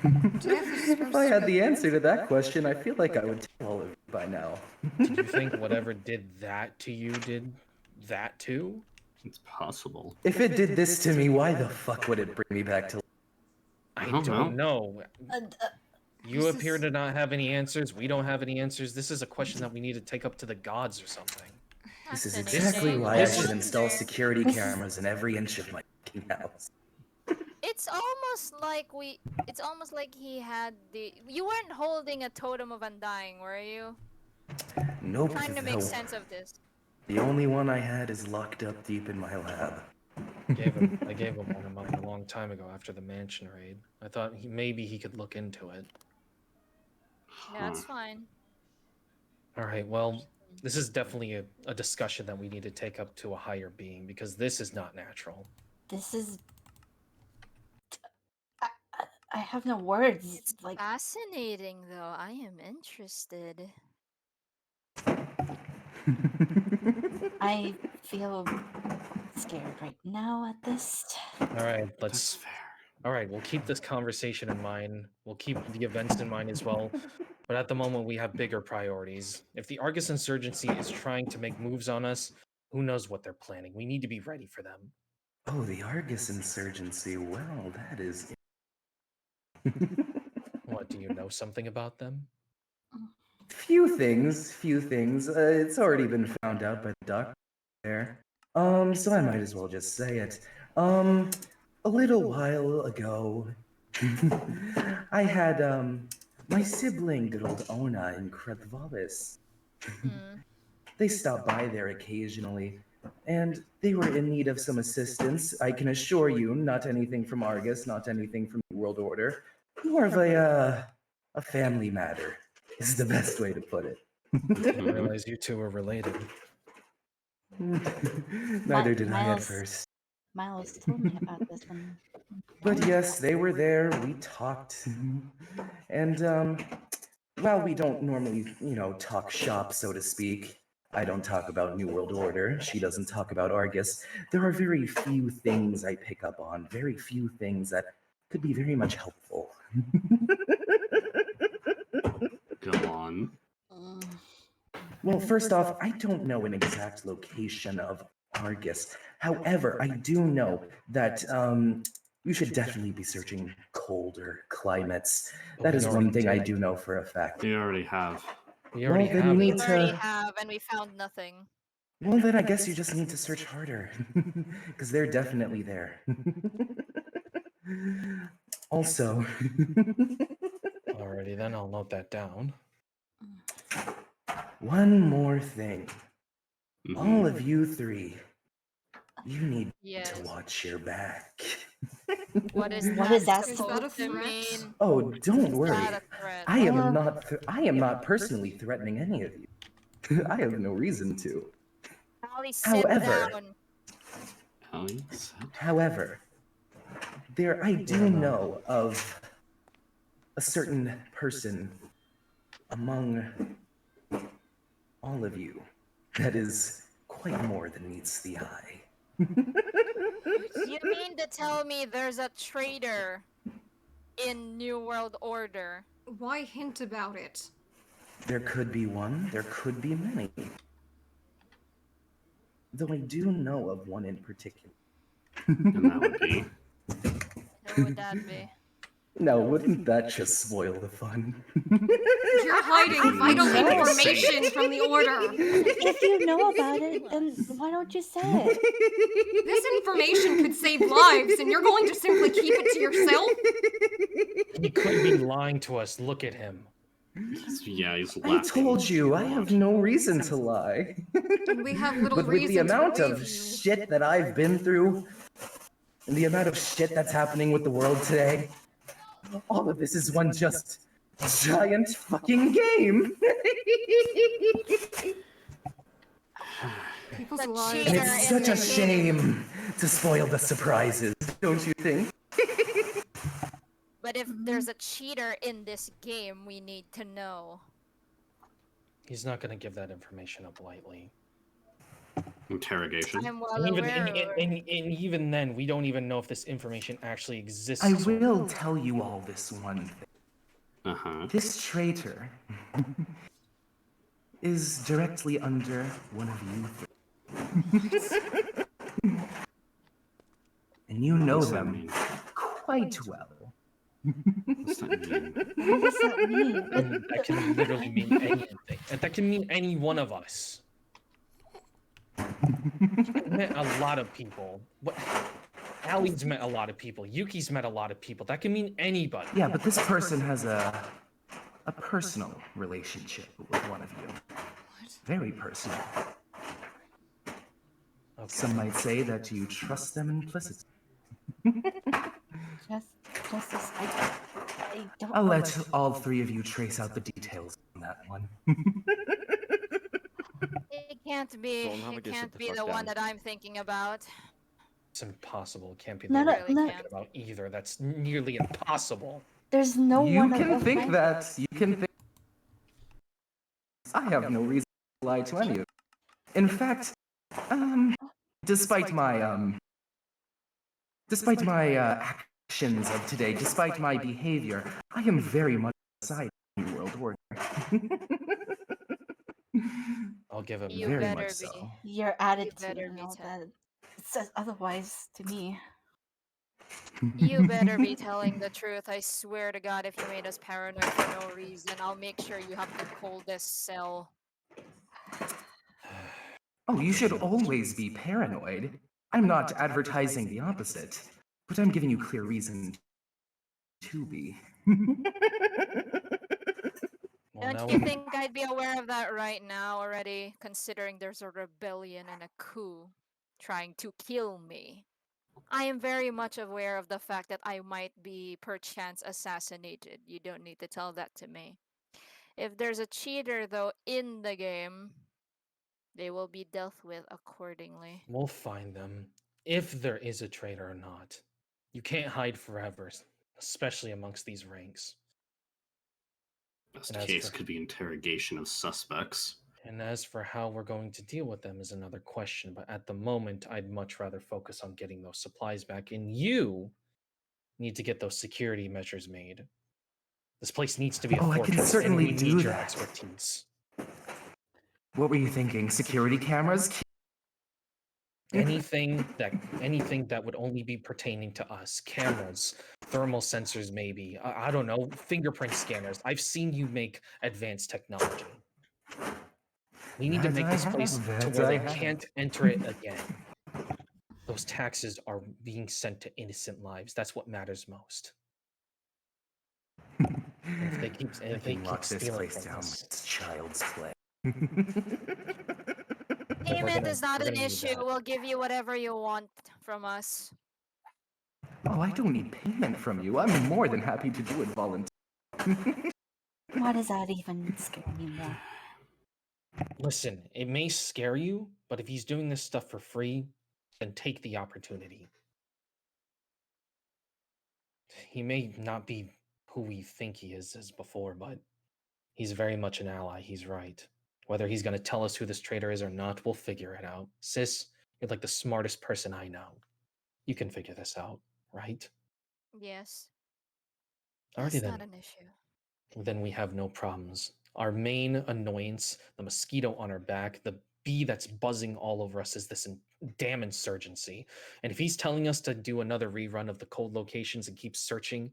If I had the answer to that question, I feel like I would tell all of you by now. Do you think whatever did that to you did that too? It's possible. If it did this to me, why the fuck would it bring me back to life? I don't don't know. You This appear is- to not have any answers. We don't have any answers. This is a question that we need to take up to the gods or something. This is Fascinating. exactly why I This should is- install security cameras in every inch of my fucking house. It's almost like he had the. You weren't holding a totem of undying, were you? Nope. Trying to make no. sense of this. The only one I had is locked up deep in my lab. I gave him one of mine a long time ago after the mansion raid. I thought maybe he could look into it. Yeah, that's fine. All right, well, this is definitely a discussion that we need to take up to a higher being because this is not natural. This is. I have no words. It's Like fascinating, though. I am interested. I feel scared right now at this. All right, That's let's fair. All right, we'll keep this conversation in mind. We'll keep the events in mind as well. But at the moment, we have bigger priorities. If the Argus insurgency is trying to make moves on us, who knows what they're planning? We need to be ready for them. Oh, the Argus insurgency. Well, that is. What, do you know something about them? Few things, few things. It's already been found out by the doctor there. So I might as well just say it. A little while ago, I had, my sibling, good old Ona in Kredvalis. They stop by there occasionally, and they were in need of some assistance. I can assure you, not anything from Argus, not anything from the World Order. More of a family matter is the best way to put it. I didn't realize you two were related. Neither did I at Miles- first. Miles told me about this one. But yes, they were there. We talked. And while we don't normally, talk shop, so to speak, I don't talk about New World Order. She doesn't talk about Argus. There are very few things I pick up on, very few things that could be very much helpful. Go on. Well, first off, I don't know an exact location of Argus. However, I do know that you should definitely be searching colder climates. That is one thing I do know for a fact. We already have. We already then have you it. need We already to. have, and we found nothing. Well, then I guess you just need to search harder, because they're definitely there. Also, Alrighty, then I'll note that down. one more thing. Mhm. All of you three, you need Yes. to watch your back. What is What that is that Is that a supposed to threat? mean? Oh, don't Is worry. that a threat? I am not personally threatening any of you. I have no reason to. Ali, sit However- down. Alex? However, I do know of a certain person among all of you that is quite more than meets the eye. You mean to tell me there's a traitor in New World Order? Why hint about it? There could be one, there could be many. Though I do know of one in particular. And that would be. Who would that be? Now, wouldn't that just spoil the fun? You're hiding vital Say it. information from the Order. If you know about it, then why don't you say it? This information could save lives, and you're going to simply keep it to yourself? He could be lying to us. Look at him. Yeah, he's I laughing. told you, I have no reason to lie. And we have little But with the reason to amount believe of you. shit that I've been through, and the amount of shit that's happening with the world today, all of this is one just giant fucking game. People's The lives. And cheater it's in such a the shame to spoil the surprises, don't you think? But if there's a cheater in this game, we need to know. He's not going to give that information up lightly. Interrogation. I'm well And even, aware. and even then, we don't even know if this information actually exists. I or- will tell you all this one thing. Uh-huh. This traitor is directly under one of you three. And you know What's that them mean? quite well. What's that mean? What does that mean? And that can literally mean anything. And that can mean any one of us. I've met a lot of people. What? Allie's met a lot of people. Yuki's met a lot of people. That can mean anybody. Yeah, but this person has a personal relationship with one of you. Very personal. Okay. Some might say that you trust them implicitly. Justice, I don't I'll know let what- all three of you trace out the details on that one. It can't be. Don't have It to sit can't the be fuck the one down. that I'm thinking about. It's impossible. It can't be No, the no, one really no. I'm can't. thinking about either. That's nearly impossible. There's no You one can of think my... that. You can think. I have no reason to lie to any of you. In fact, despite my actions of today, despite my behavior, I am very much outside the New World Order. I'll give him You that. very better much be. so. Your You attitude better and be all te- that. It says otherwise to me. You better be telling the truth. I swear to God, if you made us paranoid for no reason, I'll make sure you have the coldest cell. Oh, you should always be paranoid. I'm not advertising the opposite, but I'm giving you clear reason to be. Well, now Don't you think I'd be aware of that right now already, considering there's a rebellion and a coup trying to kill me? I am very much aware of the fact that I might be perchance assassinated. You don't need to tell that to me. If there's a cheater, though, in the game, they will be dealt with accordingly. we'll find them, if there is a traitor or not. You can't hide forever, especially amongst these ranks. Best And as case for- could be interrogation of suspects. And as for how we're going to deal with them is another question, but at the moment, I'd much rather focus on getting those supplies back, and you need to get those security measures made. This place needs to be a Oh, I can fortress, certainly and we do need your that. expertise. What were you thinking? Security cameras? Anything that would only be pertaining to us, cameras, thermal sensors, maybe. I don't know, fingerprint scanners. I've seen you make advanced technology. We need to That make I this have, place to that where they I have. can't enter it again. Those taxes are being sent to innocent lives. That's what matters most. And if they keep, and I if they can keep lock this stealing place from down us, like it's child's play. then Payment is not we're an gonna need issue. that. We'll give you whatever you want from us. Oh, I don't need payment from you. I'm more than happy to do it voluntarily. Why does that even scare me more? Listen, it may scare you, but if he's doing this stuff for free, then take the opportunity. He may not be who we think he is as before, but he's very much an ally. He's right. Whether he's going to tell us who this traitor is or not, we'll figure it out. Sis, you're like the smartest person I know. You can figure this out, right? Yes. Alrighty That's then. not an issue. Then we have no problems. Our main annoyance, the mosquito on our back, the bee that's buzzing all over us is this damn insurgency. And if he's telling us to do another rerun of the cold locations and keep searching,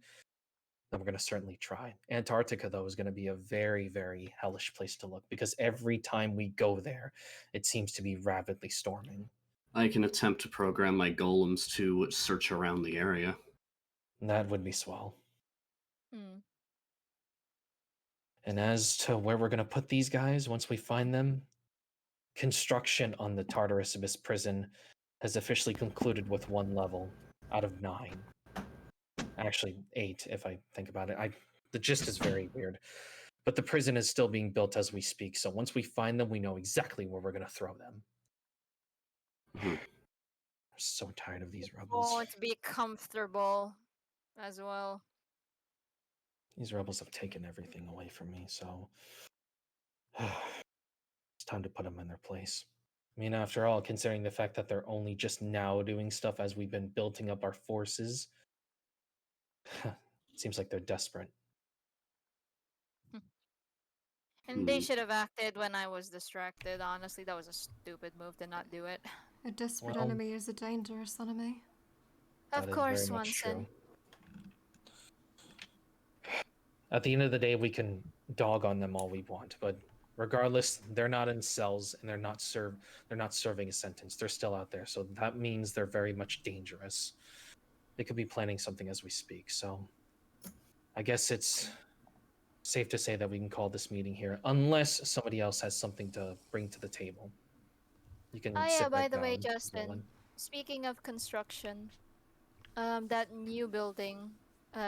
then we're going to certainly try. Antarctica, though, is going to be a very, very hellish place to look because every time we go there, it seems to be rapidly storming. I can attempt to program my golems to search around the area. That would be swell. Hmm. And as to where we're going to put these guys once we find them, construction on the Tartarus Abyss prison has officially concluded with 1 level out of 9. Actually, 8, if I think about it. The gist is very weird. But the prison is still being built as we speak, so once we find them, we know exactly where we're going to throw them. Mhm. I'm so tired of these rebels. Won't be comfortable as well. These rebels have taken everything away from me, so it's time to put them in their place. I mean, after all, considering the fact that they're only just now doing stuff as we've been building up our forces, it seems like they're desperate. And they should have acted when I was distracted. Honestly, that was a stupid move to not do it. A desperate Well, enemy is a dangerous enemy. Of That is course, very much Swanson. true. At the end of the day, we can dog on them all we want, but regardless, they're not in cells and they're not serving a sentence. They're still out there, so that means they're very much dangerous. They could be planning something as we speak, so I guess it's safe to say that we can call this meeting here, unless somebody else has something to bring to the table. You can Oh sit yeah, by right the way, down, Justin, Nolan. speaking of construction, that new building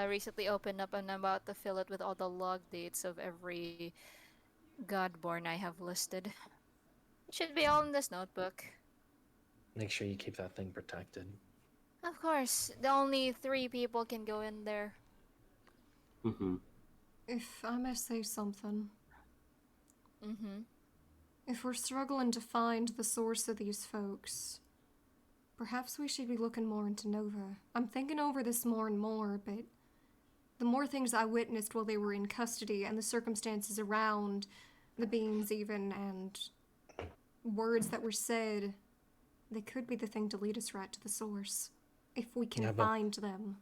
recently opened up, and I'm about to fill it with all the log dates of every Godborn I have listed. It should be all in this notebook. Make sure you keep that thing protected. Of course, the only 3 people can go in there. Mm-hmm. If I may say something, Mm-hmm. if we're struggling to find the source of these folks, Perhaps we should be looking more into Nova. I'm thinking over this more and more, but the more things I witnessed while they were in custody and the circumstances around the beings even and words that were said, they could be the thing to lead us right to the source. If we can Yeah, but- find them.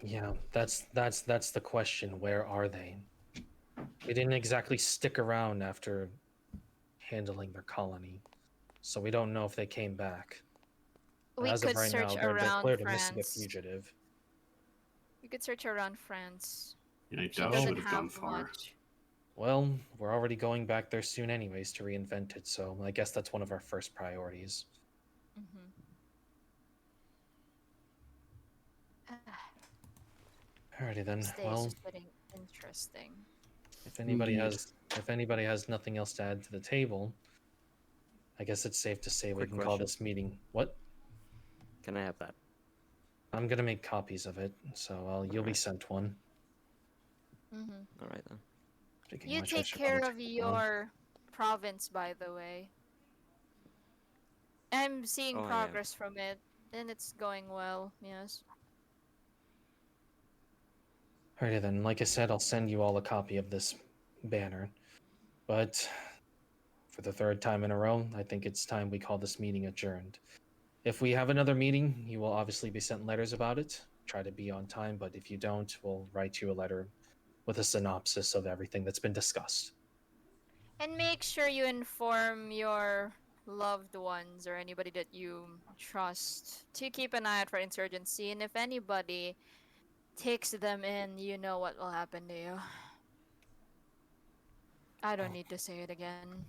Yeah, that's the question. Where are they? They didn't exactly stick around after handling their colony, so we don't know if they came back. We As could of right search now, they're around declared a missing France. fugitive. We could search around France. Yeah, I She doubt Oh. she doesn't would have gone have far. much. Well, we're already going back there soon anyways to reinvent it, so I guess that's one of our first priorities. Mm-hmm. Alrighty then. This day is Well, just getting interesting. if anybody Indeed. has nothing else to add to the table, I guess it's safe to say we Quick can call question. this meeting. What? Can I have that? I'm gonna make copies of it, so you'll be Alright. sent one. Mm-hmm. All right then. Speaking You which, I take should care probably of check one. your province, by the way. I'm seeing Oh, yeah. progress from it, and it's going well. Yes. Alrighty then. Like I said, I'll send you all a copy of this banner. But for the third time in a row, I think it's time we call this meeting adjourned. If we have another meeting, you will obviously be sent letters about it. Try to be on time, but if you don't, we'll write you a letter with a synopsis of everything that's been discussed. And make sure you inform your loved ones or anybody that you trust to keep an eye out for insurgency. And if anybody takes them in, you know what will happen to you. I don't need to say it again.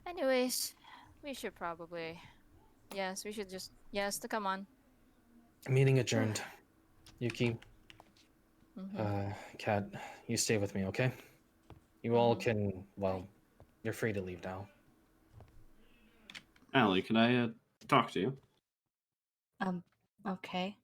Anyways, we should probably. Yes, we should just. Yes, to come on. Meeting adjourned. Yuki, Mm-hmm. Kat, you stay with me, okay? You all can, well, you're free to leave now. Allie, can I talk to you? Okay.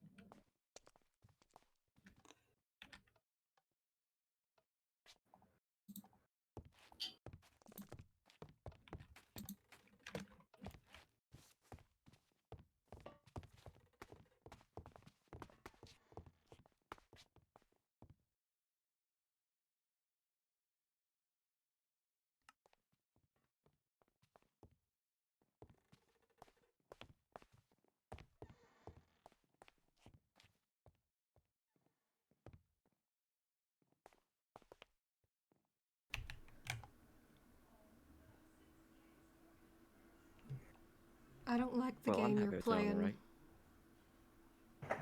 I don't like the Well, I'm game happy you're with that, all playing.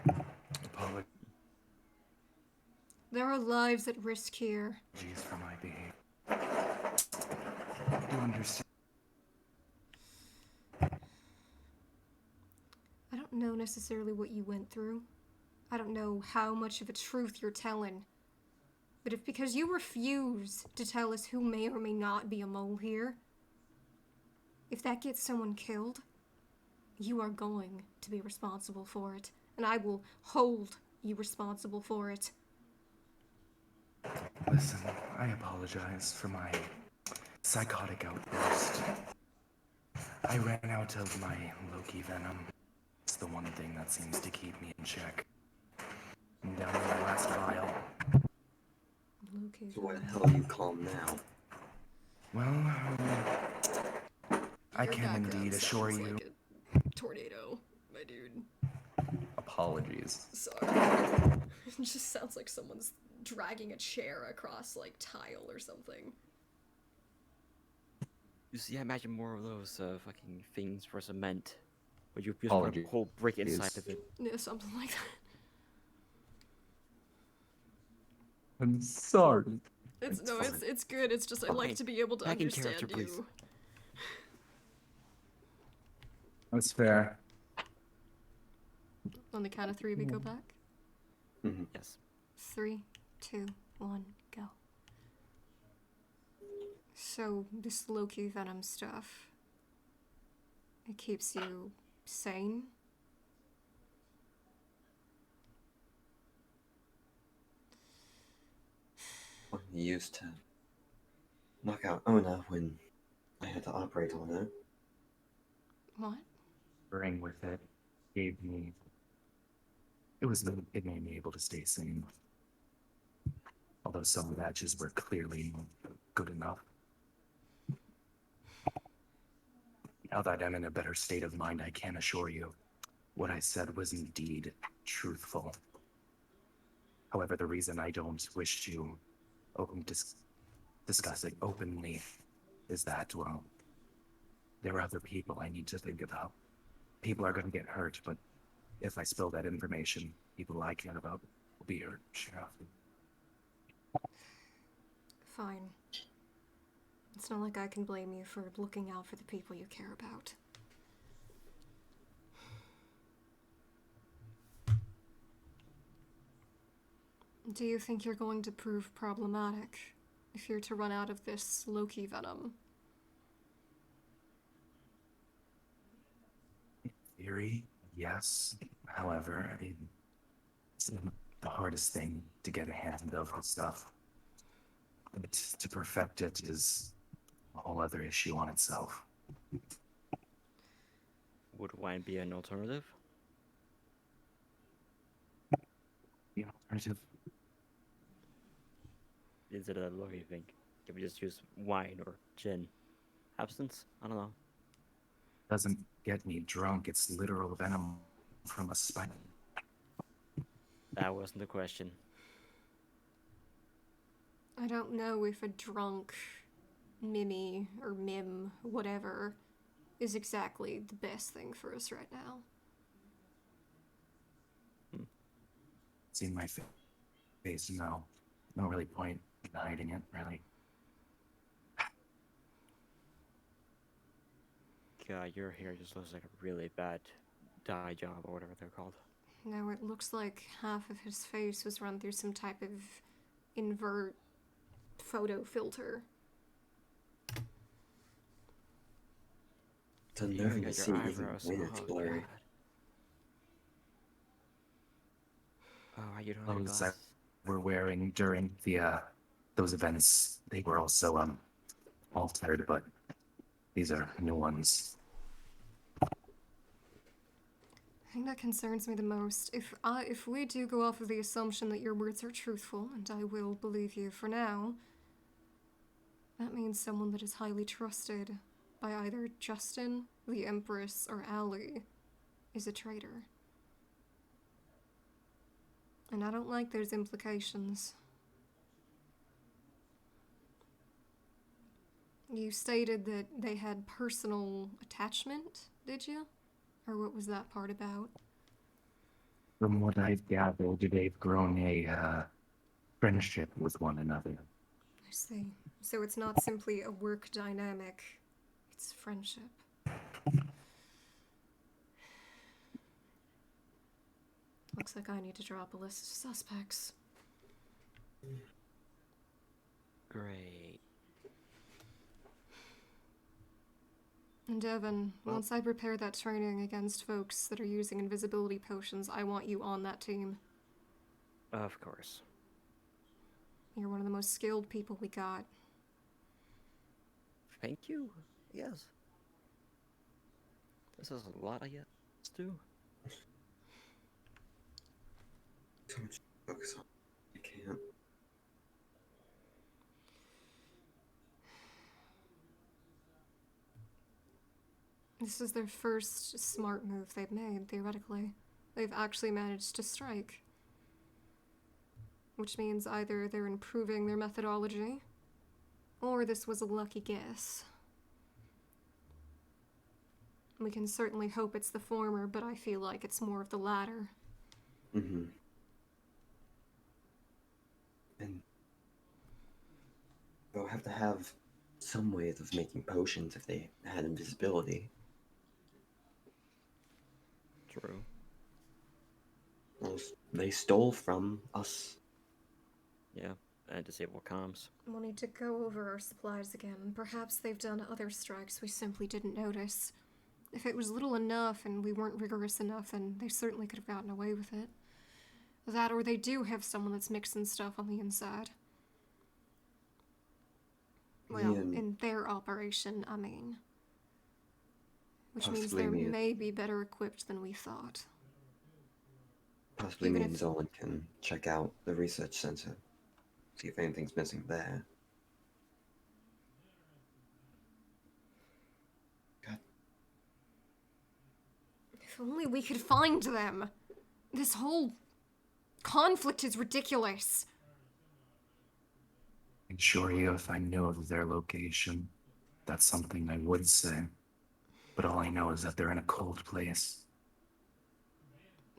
right. Apologies There are lives at risk here. for my behavior. I do understand. I don't know necessarily what you went through. I don't know how much of a truth you're telling. But if because you refuse to tell us who may or may not be a mole here, if that gets someone killed, you are going to be responsible for it. And I will hold you responsible for it. Listen, I apologize for my psychotic outburst. I ran out of my Loki venom. It's the one thing that seems to keep me in check. I'm down to my last vial. Okay. So why the hell are you calm now? Well, I Your can background indeed assure sounds you. like a tornado, my dude. Apologies. Sorry. It just sounds like someone's dragging a chair across, like, tile or something. You see, I imagine more of those fucking things for cement, where you just put a whole brick inside of it. Yeah, something like that. I'm sorry. It's fine. it's good. It's just I like Okay, to be able to back in understand character, please. you. That's fair. On the count of 3, we go back. Yes. 3, 2, 1, go. So this Loki venom stuff, it keeps you sane? Well, you used to knock out Ona when I had to operate on her. What? Bring with it gave me. It made me able to stay sane. Although some matches were clearly good enough. Now that I'm in a better state of mind, I can assure you, what I said was indeed truthful. However, the reason I don't wish to discuss it openly is that, well, there are other people I need to think about. People are going to get hurt, but if I spill that information, people I care about will be hurt, Sheriff. Fine. It's not like I can blame you for looking out for the people you care about. Do you think you're going to prove problematic if you're to run out of this Loki venom? In theory, yes. However, it's the hardest thing to get a hand of this stuff. But to perfect it is a whole other issue on itself. Would wine be an alternative? The alternative Is it a low, you think? Can we just use wine or gin? Absinthe? I don't know. doesn't get me drunk. It's literal venom from a spider. That wasn't the question. I don't know if a drunk Mimi or Mim, whatever, is exactly the best thing for us right now. It's in my face, no. No really point in hiding it, really. God, your hair just looks like a really bad dye job or whatever they're called. Now it looks like half of his face was run through some type of invert photo filter. It's unnerving to got see your even eyebrows. when it's Oh, blurry. God. Oh, you don't have Clothes glasses. that we're wearing during the those events, they were also altered, but these are new ones. The thing that concerns me the most, if we do go off of the assumption that your words are truthful, and I will believe you for now, that means someone that is highly trusted by either Justin, the Empress, or Allie is a traitor. And I don't like those implications. You stated that they had personal attachment, did you? Or what was that part about? From what I've gathered, they've grown a friendship with one another. I see. So it's not simply a work dynamic, it's friendship. Looks like I need to drop a list of suspects. Great. And Devin, once I prepare that training against folks that are using invisibility potions, I want you on that team. Of course. You're one of the most skilled people we got. Thank you. Yes. This is a lot I get to do. So much to focus on. You can't. This is their first smart move they've made, theoretically. They've actually managed to strike. Which means either they're improving their methodology, or this was a lucky guess. We can certainly hope it's the former, but I feel like it's more of the latter. Mm-hmm. And they'll have to have some ways of making potions if they had invisibility. True. Well, they stole from us. Yeah, and disable comms. We'll need to go over our supplies again. Perhaps they've done other strikes we simply didn't notice. If it was little enough and we weren't rigorous enough, then they certainly could have gotten away with it. That, or they do have someone that's mixing stuff on the inside. Well, Yeah. in their operation, I mean. Which means Possibly they're me. maybe better equipped than we thought. Possibly Even me and if- Zolan can check out the research center, see if anything's missing there. God, If only we could find them. This whole conflict is ridiculous. I assure you, if I knew of their location, that's something I would say. But all I know is that they're in a cold place.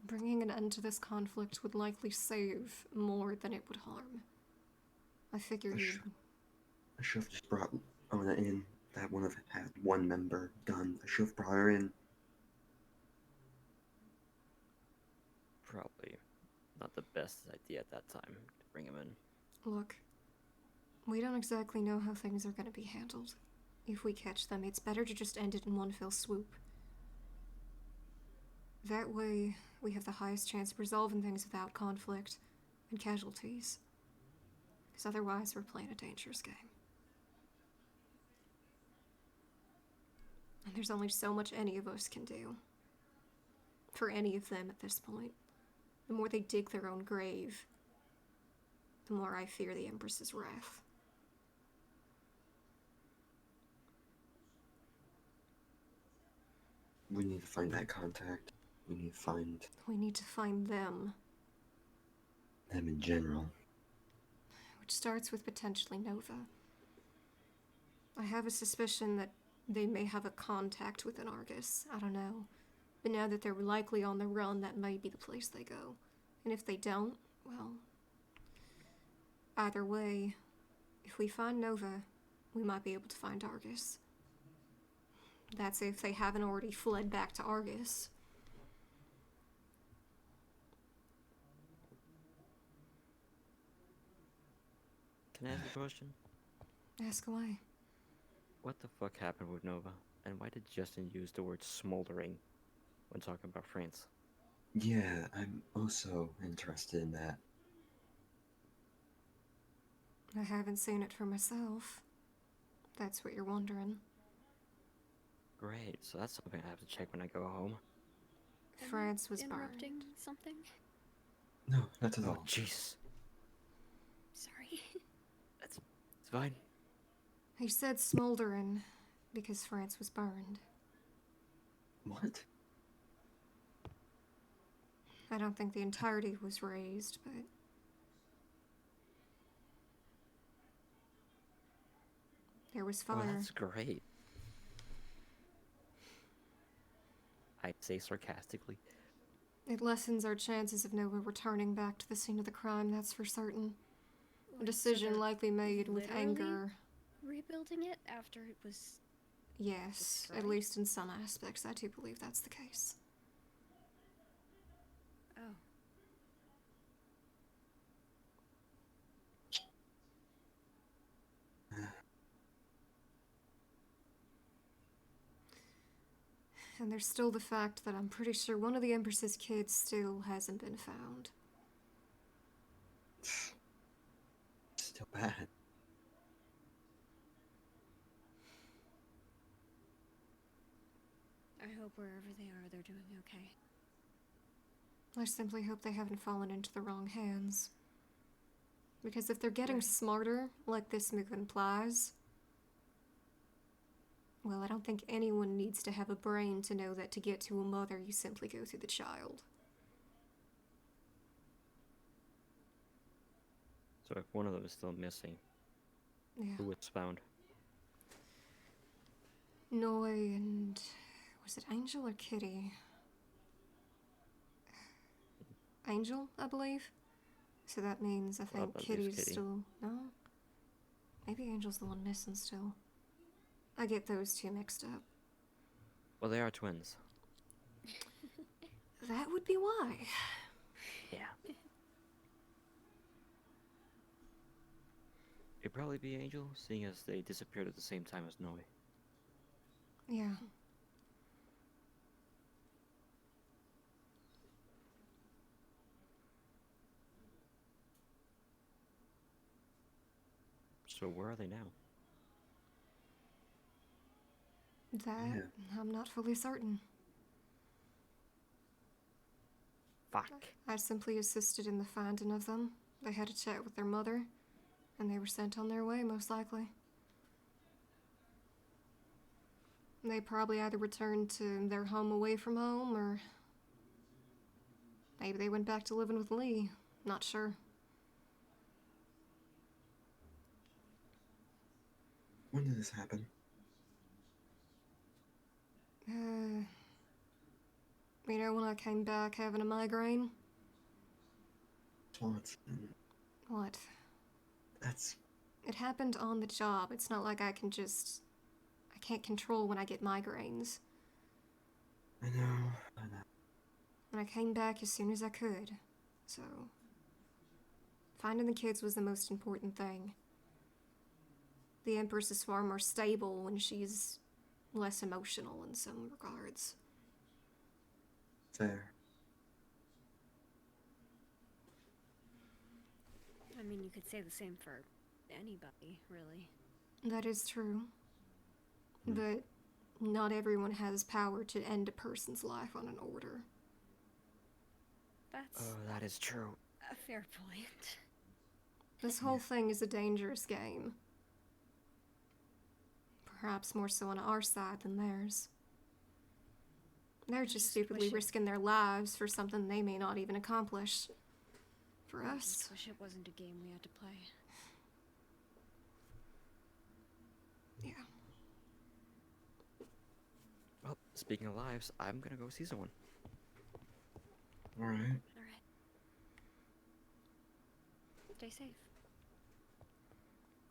Bringing an end to this conflict would likely save more than it would harm. I figure you. I should have just brought Ona in. That would have had one member done. I should have brought her in. Probably not the best idea at that time to bring him in. Look, we don't exactly know how things are going to be handled. If we catch them, it's better to just end it in one fell swoop. That way, we have the highest chance of resolving things without conflict and casualties. Because otherwise, we're playing a dangerous game. And there's only so much any of us can do. For any of them at this point. The more they dig their own grave, the more I fear the Empress's wrath. We need to find that contact. We need to find them. Them in general. Which starts with potentially Nova. I have a suspicion that they may have a contact with an Argus. I don't know. But now that they're likely on the run, that may be the place they go. And if they don't, well... Either way, if we find Nova, we might be able to find Argus. That's if they haven't already fled back to Argus. Can I ask a question? Ask away. What the fuck happened with Nova? And why did Justin use the word smoldering when talking about France? Yeah, I'm also interested in that. I haven't seen it for myself. That's what you're wondering. Great, so that's something I have to check when I go home. France was interrupting burned. something? No, not at Oh, all. jeez. Sorry. It's fine. He said smoldering because France was burned. What? I don't think the entirety was razed, but... There was fire. Oh, that's great. I say sarcastically. It lessens our chances of Nova returning back to the scene of the crime, that's for certain. A decision they're likely made with literally anger. rebuilding it after it was... Yes, at destroyed? least in some aspects, I do believe that's the case. Oh. And there's still the fact that I'm pretty sure one of the Empress's kids still hasn't been found. Still bad. I hope wherever they are, they're doing okay. I simply hope they haven't fallen into the wrong hands. Because if they're getting Right. smarter, like this move implies, well, I don't think anyone needs to have a brain to know that to get to a mother, you simply go through the child. So if one of them is still missing, Yeah. who was found? Noi and... was it Angel or Kitty? Angel, I believe. So that means I think believe Kitty's Kitty. still... No? Maybe Angel's the one missing still. I get those two mixed up. Well, they are twins. That would be why. Yeah. It'd probably be Angel, seeing as they disappeared at the same time as Noe. Yeah. So where are they now? That Yeah. I'm not fully certain. Fuck. I simply assisted in the finding of them. They had a chat with their mother, and they were sent on their way, most likely. They probably either returned to their home away from home, or maybe they went back to living with Lee. Not sure. When did this happen? You know, when I came back having a migraine? Swanson. What? That's. It happened on the job. It's not like I can't control when I get migraines. I know. And I came back as soon as I could. So, finding the kids was the most important thing. The Empress is far more stable when she's less emotional in some regards. Fair. I mean, you could say the same for anybody, really. That is true. But not everyone has power to end a person's life on an order. That's Oh, that is true. a fair point. This whole thing is a dangerous game. Perhaps more so on our side than theirs. They're just stupidly wish it- risking their lives for something they may not even accomplish. For I us, just wish it wasn't a game we had to play. yeah. Well, speaking of lives, I'm gonna go see someone. Alright. Alright. Stay safe.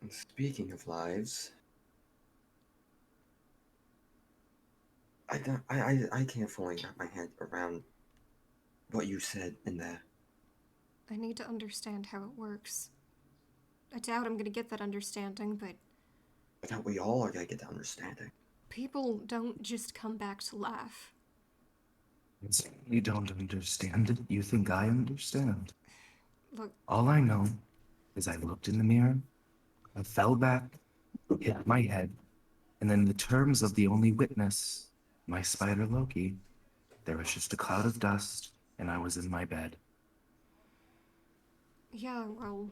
And speaking of lives, I can't fully wrap my head around what you said in there. I need to understand how it works. I doubt I'm gonna get that understanding, but I thought we all are gonna get the understanding. people don't just come back to life. You don't understand it. You think I understand. Look, All I know is I looked in the mirror, I fell back, hit my head, and in the terms of the only witness, my spider Loki, there was just a cloud of dust, and I was in my bed. yeah, well,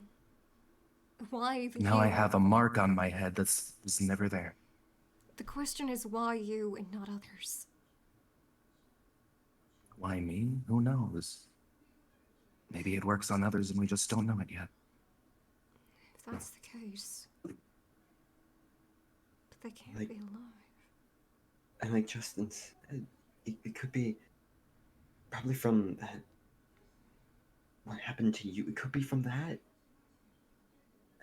why Now I you? have a mark on my head that was never there. The question is why you and not others? Why me? Who knows? Maybe it works on others and we just don't know it yet. If that's the case. But they can't Like- be alive. And like Justin said, it could be probably from that. What happened to you? It could be from that.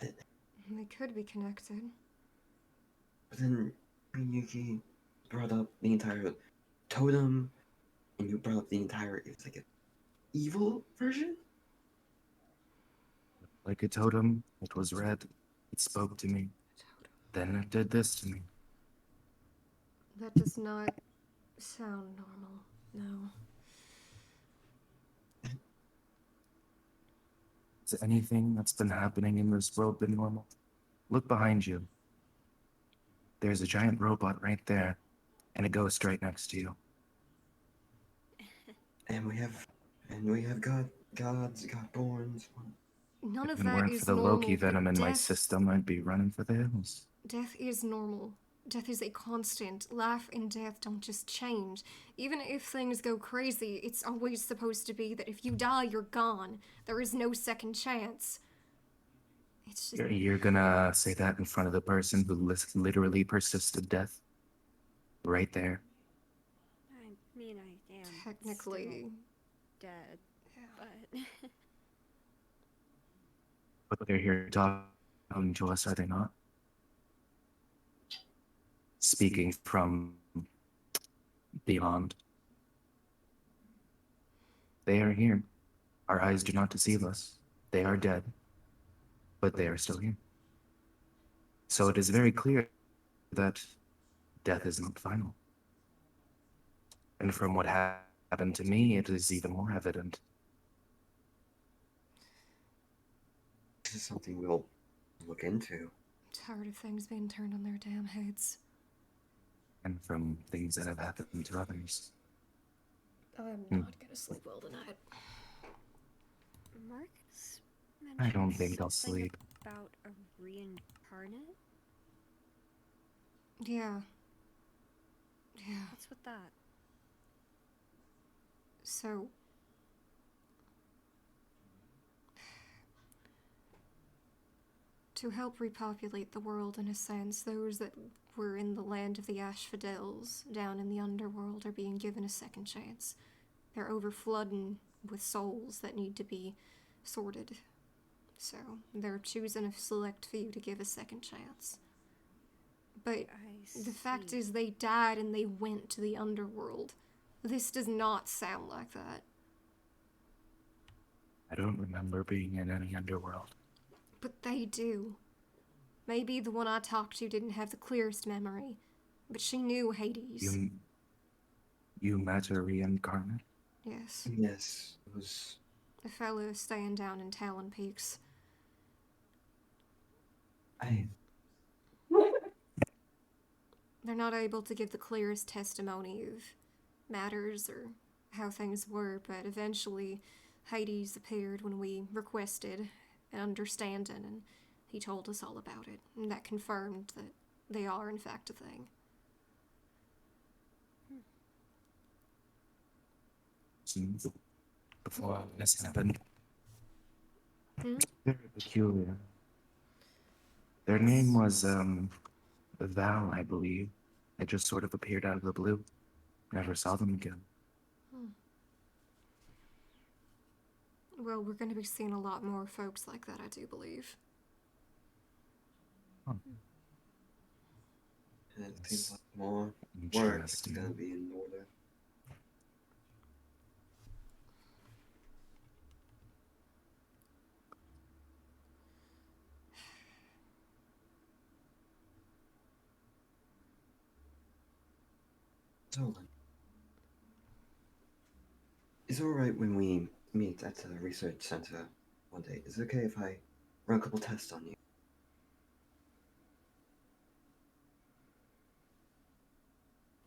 They could be connected. But then Yuki brought up the entire totem, and you brought up the entire. It's like an evil version. Like a totem, it was red. It spoke to me. Then it did this to me. That does not sound normal. No. Has anything that's been happening in this world been normal? Look behind you. There's a giant robot right there, and a ghost right next to you. And we have gods, godborns. None If of it that weren't is for the normal. Loki venom in my Death- system, I'd be running for the hills. Death is normal. Death is a constant. Life and death don't just change. Even if things go crazy, it's always supposed to be that if you die, you're gone. There is no second chance. It's just. You're gonna say that in front of the person who literally persisted death? Right there. I mean, I am Technically. still dead, but But they're here talking to us, are they not? Speaking from beyond. They are here. Our eyes do not deceive us. They are dead. But they are still here. So it is very clear that death is not final. And from what happened to me, it is even more evident. This is something we'll look into. I'm tired of things being turned on their damn heads. and from things that have happened to others. I'm not gonna sleep well tonight. Marcus I don't mentioned think I'll something sleep. about a reincarnate. Yeah. Yeah. What's with that? So, to help repopulate the world in a sense, those that were in the land of the Asphodels down in the underworld are being given a second chance. They're overflooding with souls that need to be sorted. So, they're choosing a select few to give a second chance. But the fact is, they died and they went to the underworld. This does not sound like that. I don't remember being in any underworld. But they do. Maybe the one I talked to didn't have the clearest memory, but she knew Hades. You met a reincarnate? Yes. Yes, it was. A fellow staying down in Talon Peaks. They're not able to give the clearest testimony of matters or how things were, but eventually Hades appeared when we requested an understanding, and he told us all about it, and that confirmed that they are in fact a thing. Before this happened. Hmm? Very peculiar. Their name was, Val, I believe. They just sort of appeared out of the blue. Never saw them again. Well, we're going to be seeing a lot more folks like that, I do believe. Huh. And it seems like more work is Interesting. gonna be in order. So, is it alright when we meet at the research center one day? Is it okay if I run a couple tests on you?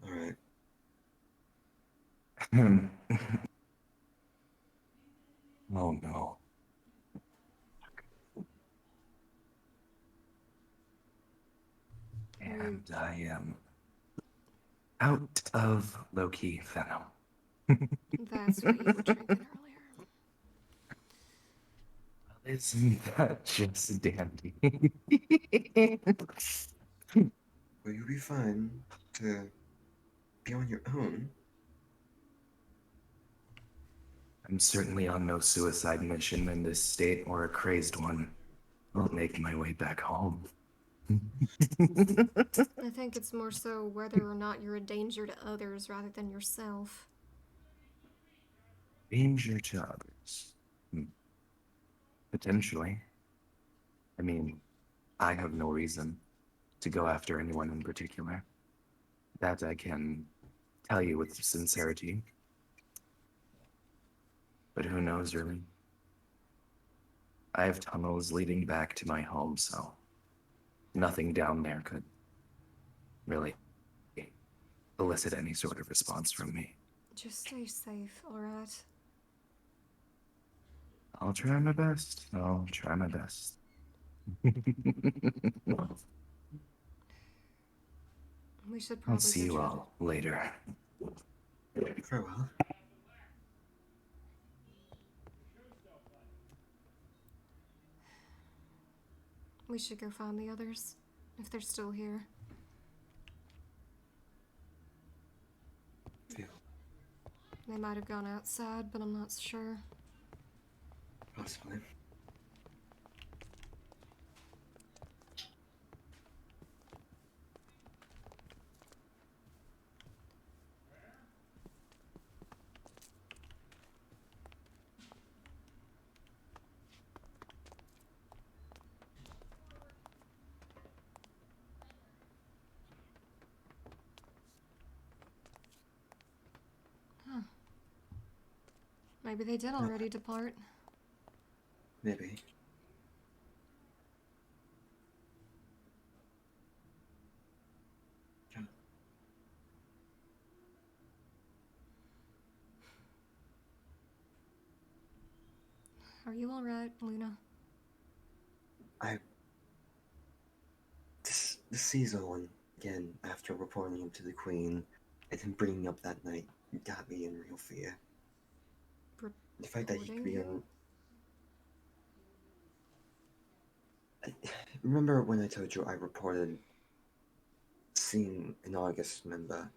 Alright. Oh no. And I am out of low-key venom. That's what you were drinking earlier. Isn't that just dandy? Will you be fine to be on your own? I'm certainly on no suicide mission in this state or a crazed one. I'll make my way back home. I think it's more so whether or not you're a danger to others rather than yourself. Danger to others. Potentially. I mean, I have no reason to go after anyone in particular. That I can tell you with sincerity. But who knows, really? I have tunnels leading back to my home, so nothing down there could really elicit any sort of response from me. Just stay safe, alright? I'll try my best. I'll try my best. We should probably I'll see you go try all later. Farewell. We should go find the others, if they're still here. Feel. They might have gone outside, but I'm not sure. Possibly. Maybe they did already depart. Maybe. Are you alright, Luna? To see Zolan again after reporting him to the Queen and him bringing up that night got me in real fear. The fact that he could be on. Remember when I told you I reported seeing an August member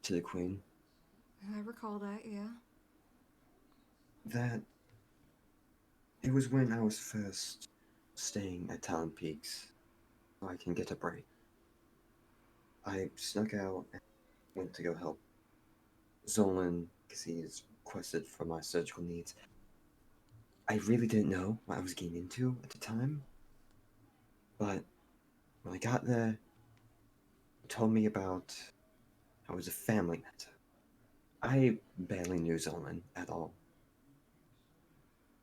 to the Queen? I recall that, yeah. That it was when I was first staying at Talon Peaks, so I can get a break. I snuck out and went to go help Zolan because he's requested for my surgical needs. I really didn't know what I was getting into at the time, but when I got there, he told me about how it was a family matter. I barely knew Zolan at all.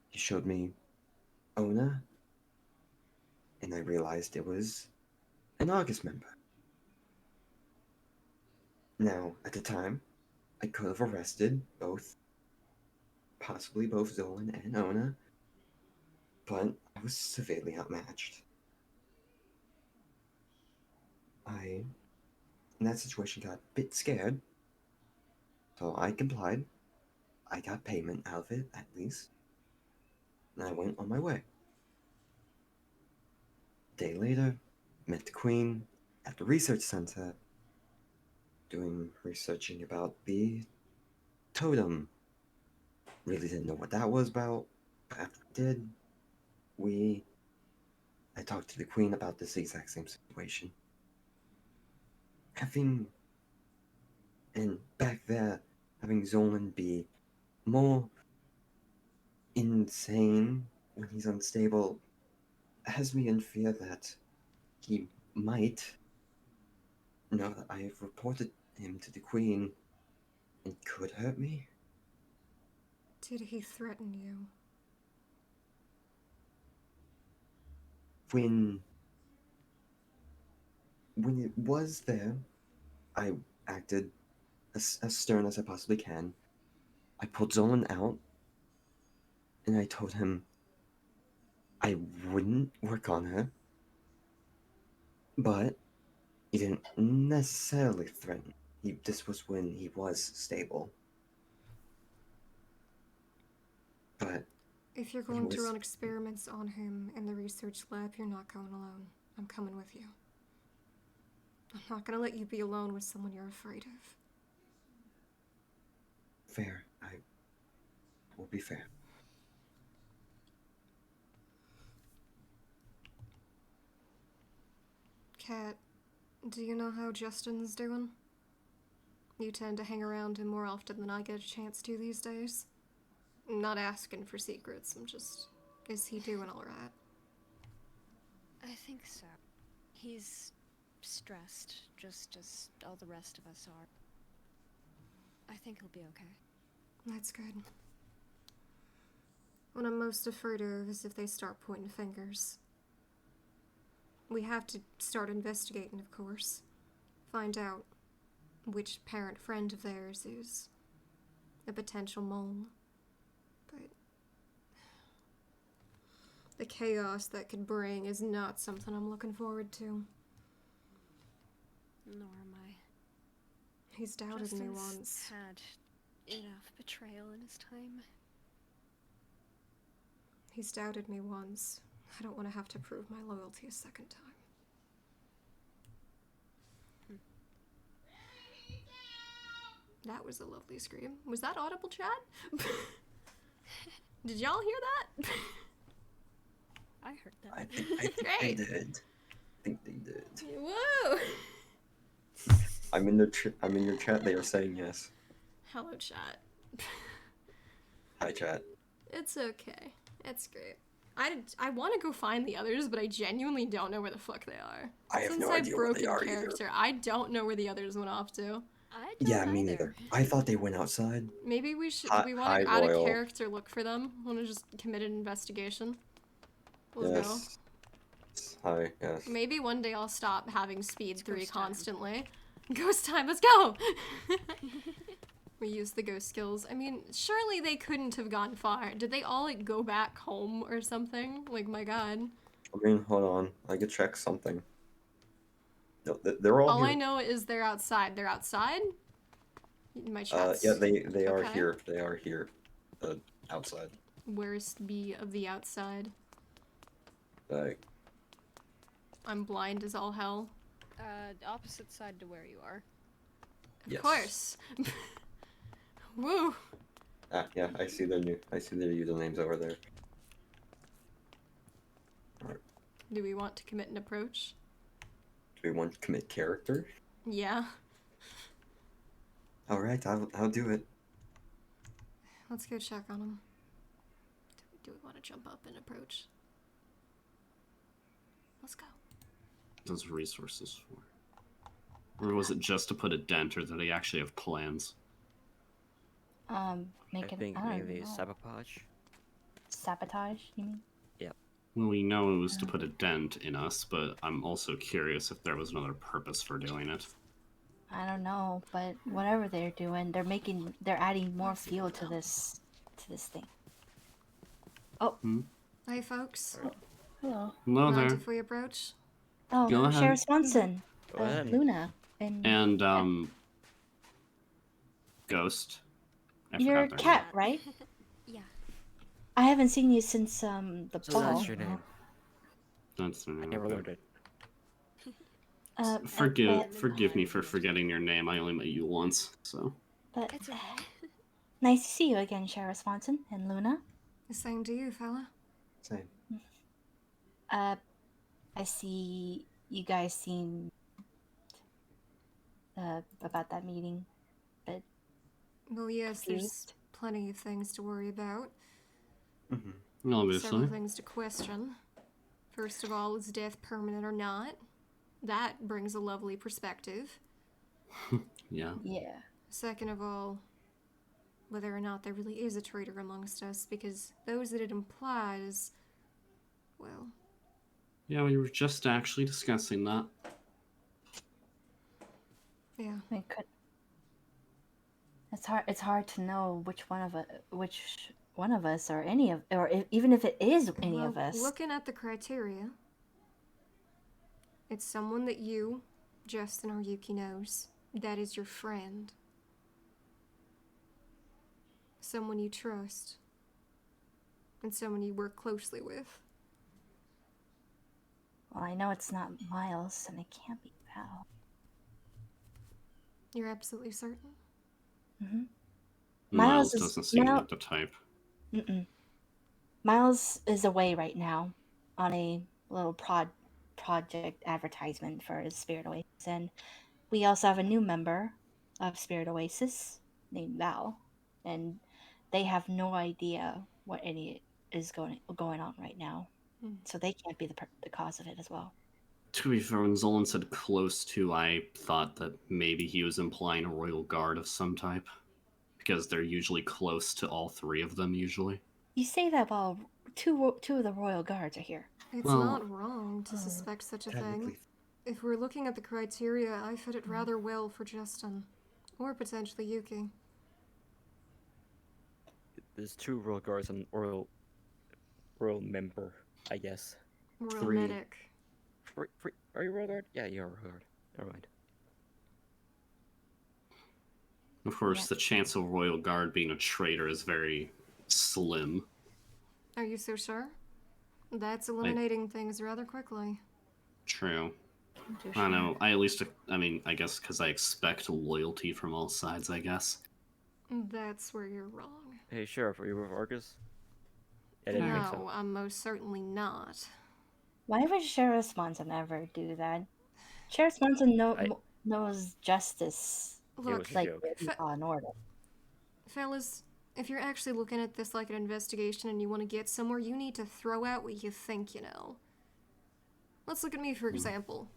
He showed me Ona, and I realized it was an August member. Now, at the time, I could have arrested possibly both Zolan and Ona, but I was severely outmatched. I, in that situation, got a bit scared, so I complied. I got payment out of it, at least, and I went on my way. A day later, met the Queen at the research center, doing researching about the totem. Really didn't know what that was about, but after I did, I talked to the Queen about this exact same situation. And back there, having Zolan be more insane when he's unstable has me in fear that he might, now that I have reported him to the Queen, and could hurt me. Did he threaten you? When it was there, I acted as stern as I possibly can. I pulled Zolan out, and I told him I wouldn't work on her, but he didn't necessarily threaten. This was when he was stable. But if you're going to run experiments on him in the research lab, you're not going alone. I'm coming with you. I'm not gonna let you be alone with someone you're afraid of. Fair. I will be fair. Kat, do you know how Justin's doing? You tend to hang around him more often than I get a chance to these days. I'm not asking for secrets, I'm just... Is he doing alright? I think so. He's stressed, just as all the rest of us are. I think he'll be okay. That's good. What I'm most afraid of is if they start pointing fingers. We have to start investigating, of course. Find out which parent friend of theirs is a potential mole. But the chaos that could bring is not something I'm looking forward to. Nor am I. He's doubted me once. Justin's had enough betrayal in his time. He's doubted me once. I don't want to have to prove my loyalty a second time. That was a lovely scream. Was that audible, chat? Did y'all hear that? I heard that. I think they did. I think they did. Whoa! I'm in your chat. They are saying yes. Hello, chat. Hi, chat. It's okay. It's great. I want to go find the others, but I genuinely don't know where the fuck they are. I have no idea where they are either. I don't know where the others went off to. I don't Yeah, me either. neither. I thought they went outside. Maybe we should. Hi- We want hi, to add a Royal. character look for them. Want to just commit an investigation? Let's go. Yes. Hi. Yes. Maybe one day I'll stop having speed 3 constantly. Ghost time. Let's go. We used the ghost skills. I mean, surely they couldn't have gone far. Did they all, like, go back home or something? Like, my god. I mean, hold on. I could check something. No, they're all All here. I know is they're outside. They're outside? My chat's... Yeah, they are okay. here. They are here. Outside. Where's B of the outside? Like, I'm blind as all hell. The opposite side to where you are. Of yes. course. Woo. Ah, yeah, I see their usernames over there. Alright. Do we want to commit an approach? Do we want to commit character? Yeah. Alright, I'll do it. Let's go check on them. Do we want to jump up and approach? Let's go. Those resources for? Or was it just to put a dent, or did they actually have plans? Make I it. think I don't maybe know. sabotage. Sabotage, you mean? Well, we know it was to put a dent in us, but I'm also curious if there was another purpose for doing it. I don't know, but whatever they're doing, they're adding more fuel to this thing. Oh. Hey, folks. Hello. Hello Mind there. if we approach? Oh, Go ahead. Sheriff Swanson, Go ahead. Luna, and Ghost. I your forgot their cat, right? Yeah. I haven't seen you since the So ball. that's your name. That's their I name. never okay. learned it. Forgive me for forgetting your name. I only met you once, so. But It's okay. nice to see you again, Sheriff Swanson and Luna. The same to you, fella. Same. I see you guys seem about that meeting, but Well, yes, there's confused. plenty of things to worry about. Mm-hmm. Obviously. Several things to question. First of all, is death permanent or not? That brings a lovely perspective. Yeah. Yeah. Second of all, whether or not there really is a traitor amongst us, because those that it implies, well... Yeah, we were just actually discussing that. Yeah. It could. It's hard to know which one of us, or any of, or even if it is any of Well, us. looking at the criteria, it's someone that you, Justin or Yuki, knows. That is your friend. Someone you trust. And someone you work closely with. Well, I know it's not Miles, and it can't be Val. You're absolutely certain? Mm-hmm. Miles doesn't seem like the type. Miles is away right now on a little project advertisement for his Spirit Oasis, and we also have a new member of Spirit Oasis named Val, and they have no idea what any is going on right now, so they can't be the cause of it as well. To be fair, when Zolan said close to, I thought that maybe he was implying a royal guard of some type. Because they're usually close to all three of them, usually. You say that while two of the royal guards are here. It's not wrong to suspect such a thing. If we're looking at the criteria, I fit it rather well for Justin. Or potentially Yuki. There's 2 royal guards and royal member, I guess. Royal 3. medic. Are you royal guard? Yeah, you're a royal guard. Never mind. Of course, the chance of royal guard being a traitor is very slim. Are you so sure? That's eliminating things rather quickly. True. I know. I guess because I expect loyalty from all sides, I guess. That's where you're wrong. Hey, Sheriff, are you with Argus? Yeah, I didn't think so. No, I'm most certainly not. Why would Sheriff Swanson ever do that? Sheriff Swanson knows justice. Look, like law and order. Fellas, if you're actually looking at this like an investigation and you want to get somewhere, you need to throw out what you think you know. Let's look at me, for example.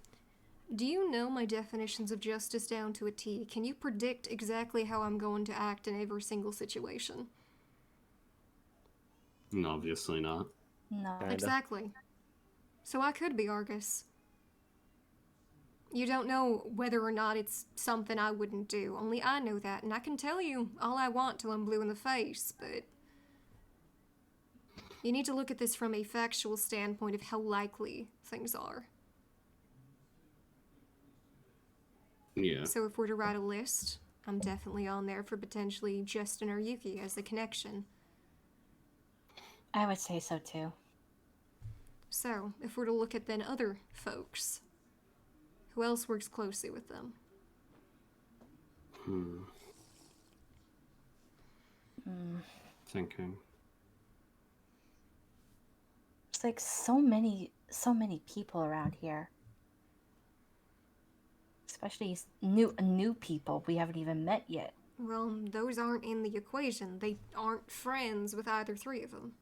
Do you know my definitions of justice down to a T? Can you predict exactly how I'm going to act in every single situation? Obviously not. No. Exactly. So I could be Argus. You don't know whether or not it's something I wouldn't do. Only I know that, and I can tell you all I want till I'm blue in the face, but you need to look at this from a factual standpoint of how likely things are. Yeah. So if we're to write a list, I'm definitely on there for potentially Justin or Yuki as the connection. I would say so too. So, if we're to look at then other folks, who else works closely with them? Thinking. It's like so many people around here. Especially new people we haven't even met yet. Well, those aren't in the equation. They aren't friends with either three of them.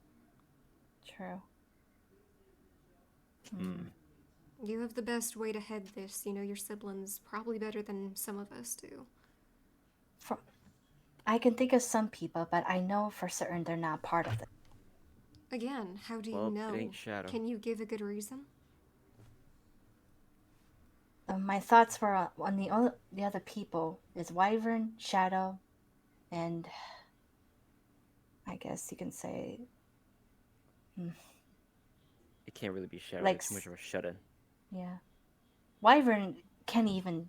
True. You have the best way to head this. You know your siblings probably better than some of us do. I can think of some people, but I know for certain they're not part of it. Again, how do you Well, know? it ain't Shadow. Can you give a good reason? My thoughts were on the other people is Wyvern, Shadow, and I guess you can say It can't really be Shadow. Like It's too much of a shut-in. yeah. Wyvern can't even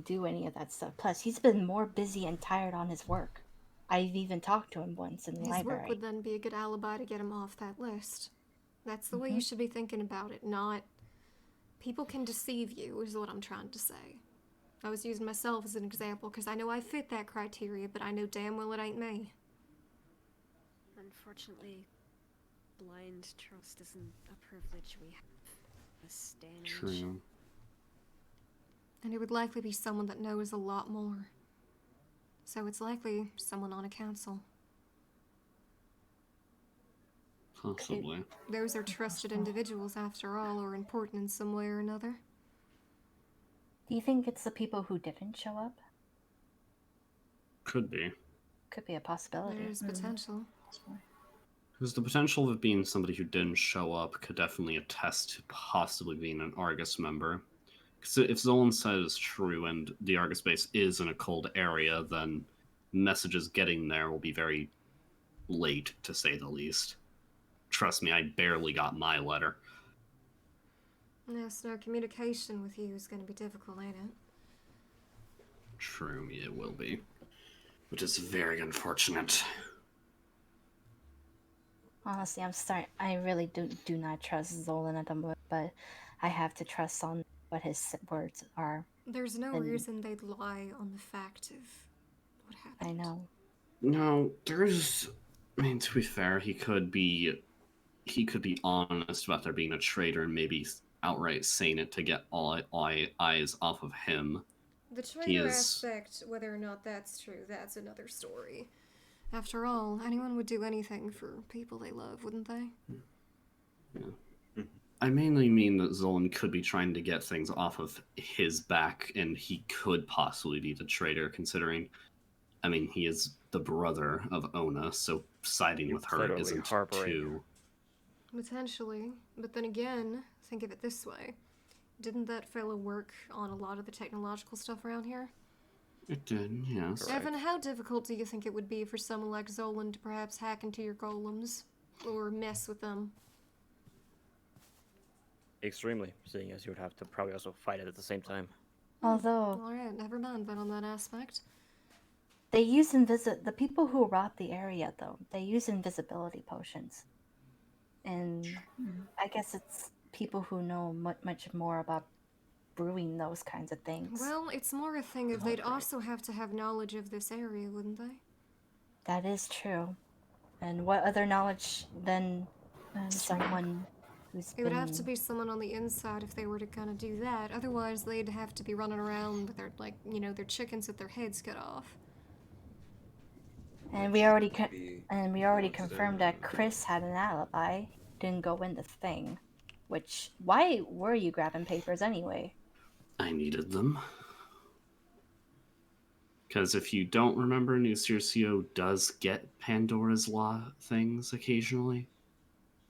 do any of that stuff. Plus, he's been more busy and tired on his work. I've even talked to him once in the His library. work would then be a good alibi to get him off that list. That's the way you should be thinking about it, not... People can deceive you, is what I'm trying to say. I was using myself as an example because I know I fit that criteria, but I know damn well it ain't me. Unfortunately, blind trust isn't a privilege we have this day and age. True. And it would likely be someone that knows a lot more. So it's likely someone on a council. Possibly. Those are trusted individuals, after all, or important in some way or another. Do you think it's the people who didn't show up? Could be. Could be a possibility. There's potential. Because the potential of it being somebody who didn't show up could definitely attest to possibly being an Argus member. Because if Zolan's side is true and the Argus base is in a cold area, then messages getting there will be very late, to say the least. Trust me, I barely got my letter. Yes, no communication with you is going to be difficult, ain't it? True, it will be. Which is very unfortunate. Honestly, I really do not trust Zolan at the moment, but I have to trust on what his words are. There's no reason they'd lie on the fact of what happened. I know. No, there's... I mean, to be fair, he could be honest about there being a traitor and maybe outright saying it to get all eyes off of him. The traitor aspect, whether or not that's true, that's another story. After all, anyone would do anything for people they love, wouldn't they? Yeah. I mainly mean that Zolan could be trying to get things off of his back, and he could possibly be the traitor, considering, I mean, he is the brother of Ona, so siding with her literally isn't harboring too... Potentially. But then again, think of it this way. Didn't that fellow work on a lot of the technological stuff around here? It did, yes. Correct. Evan, how difficult do you think it would be for someone like Zolan to perhaps hack into your golems? Or mess with them? Extremely, seeing as you would have to probably also fight it at the same time. Although Alright, never mind then on that aspect. they use the people who wrought the area though, they use invisibility potions. And I guess it's people who know much more about brewing those kinds of things. Well, it's more a thing of they'd also have to have knowledge of this area, wouldn't they? That is true. And what other knowledge than someone who's It would have to be someone on the inside if they were to kind of do that. Otherwise, they'd have to be running around with their, like, you know, their chickens with their heads cut off. And we already confirmed that Chris had an alibi. Didn't go in the thing. Which, why were you grabbing papers anyway? I needed them. Because if you don't remember, New Circio does get Pandora's Law things occasionally.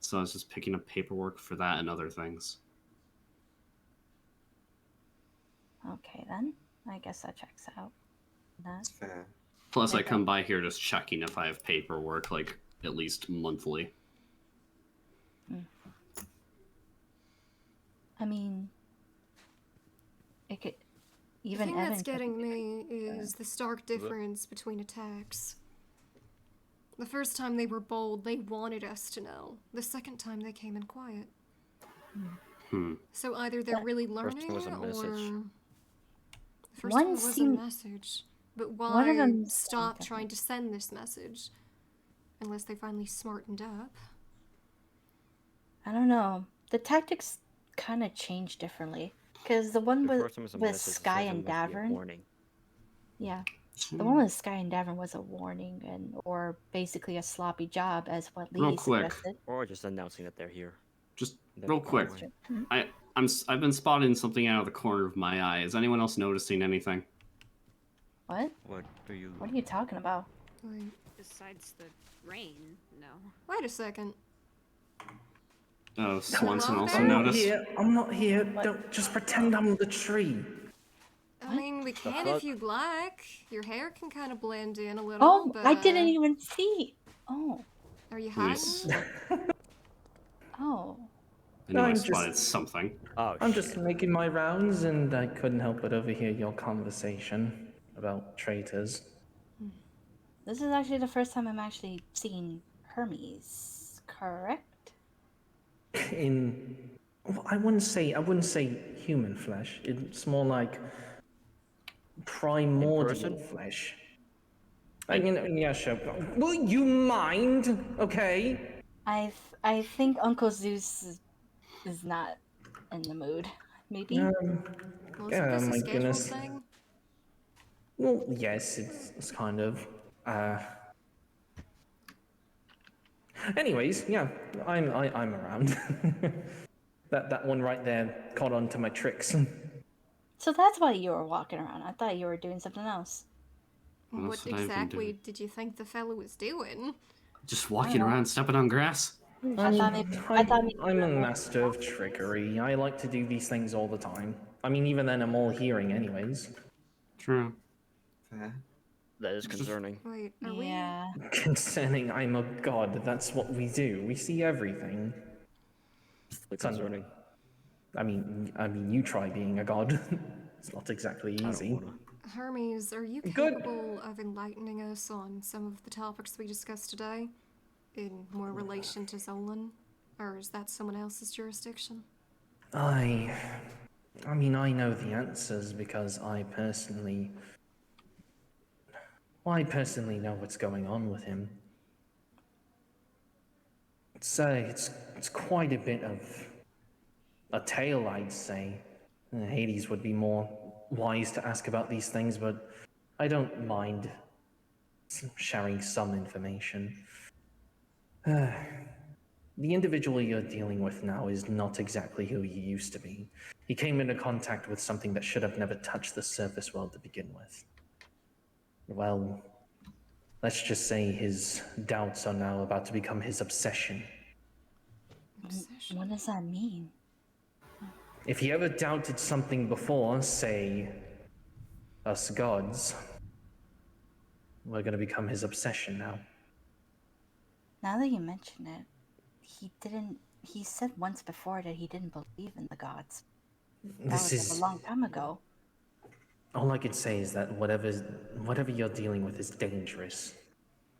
So I was just picking up paperwork for that and other things. Okay, then. I guess that checks out. That's fair. Plus, I Okay. come by here just checking if I have paperwork, like, at least monthly. I mean, it could The even thing Evan that's could getting be me is the stark difference between attacks. The first time they were bold, they wanted us to know. The second time they came in quiet. So either they're really First learning, one was a message. or... The first One one was a seemed- message. But one of why them stop seemed trying to send this message? Unless they finally smartened up. I don't know. The tactics kind of changed differently. Because the one The with, first one was a with message, the Sky second and one must be a Davern. warning. Yeah. The one with Sky and Davern was a warning, and or basically a sloppy job, as what Real Lee quick. suggested. Or just announcing that they're here. Just Then real go quick. away. I've been spotting something out of the corner of my eye. Is anyone else noticing anything? What? What are you... What are you talking about? Wait, Besides the rain, no. wait a second. Oh, Swanson Hello also there? noticed. I'm not here. Don't just pretend I'm the tree. I mean, we can fuck? if you'd like. Your hair can kind of blend in a little, Oh, but... I didn't even see. Oh. Are you Yes. hiding? Oh. I knew I I'm spotted just- something. Oh, I'm shit. just making my rounds, and I couldn't help but overhear your conversation about traitors. This is actually the first time I'm actually seeing Hermes, correct? Well, I wouldn't say human flesh. It's more like primordial person? flesh. Yeah, sure. Will you mind? Okay. I think Uncle Zeus is not in the mood. Maybe. Well, isn't this a my scheduled goodness. thing? Well, yes, it's kind of. Anyways, yeah, I'm around. That one right there caught on to my tricks. So that's why you were walking around. I thought you were doing something else. Well, What that's what I've been exactly doing. did you think the fellow was doing? Just walking around, stepping on grass. I thought maybe I'm you a were- master of trickery. I like to do these things all the time. I mean, even then, I'm all hearing, anyways. True. Fair. That is concerning. Wait, are Yeah. Concerning, I'm a god. That's what we do. We see everything. It's concerning. I mean, you try being a god. It's not exactly I don't easy. wanna. we... Hermes, are you Good. capable of enlightening us on some of the topics we discussed today? In more relation to Zolan? Or is that someone else's jurisdiction? I mean, I know the answers because I personally know what's going on with him. It's quite a bit of a tale, I'd say. Hades would be more wise to ask about these things, but I don't mind sharing some information. The individual you're dealing with now is not exactly who he used to be. He came into contact with something that should have never touched the surface world to begin with. Well, let's just say his doubts are now about to become his obsession. Obsession? What does that mean? If he ever doubted something before, say, us gods, we're gonna become his obsession now. Now that you mention it, he said once before that he didn't believe in the gods. That This was like is a long time ago. all I could say is that whatever you're dealing with is dangerous.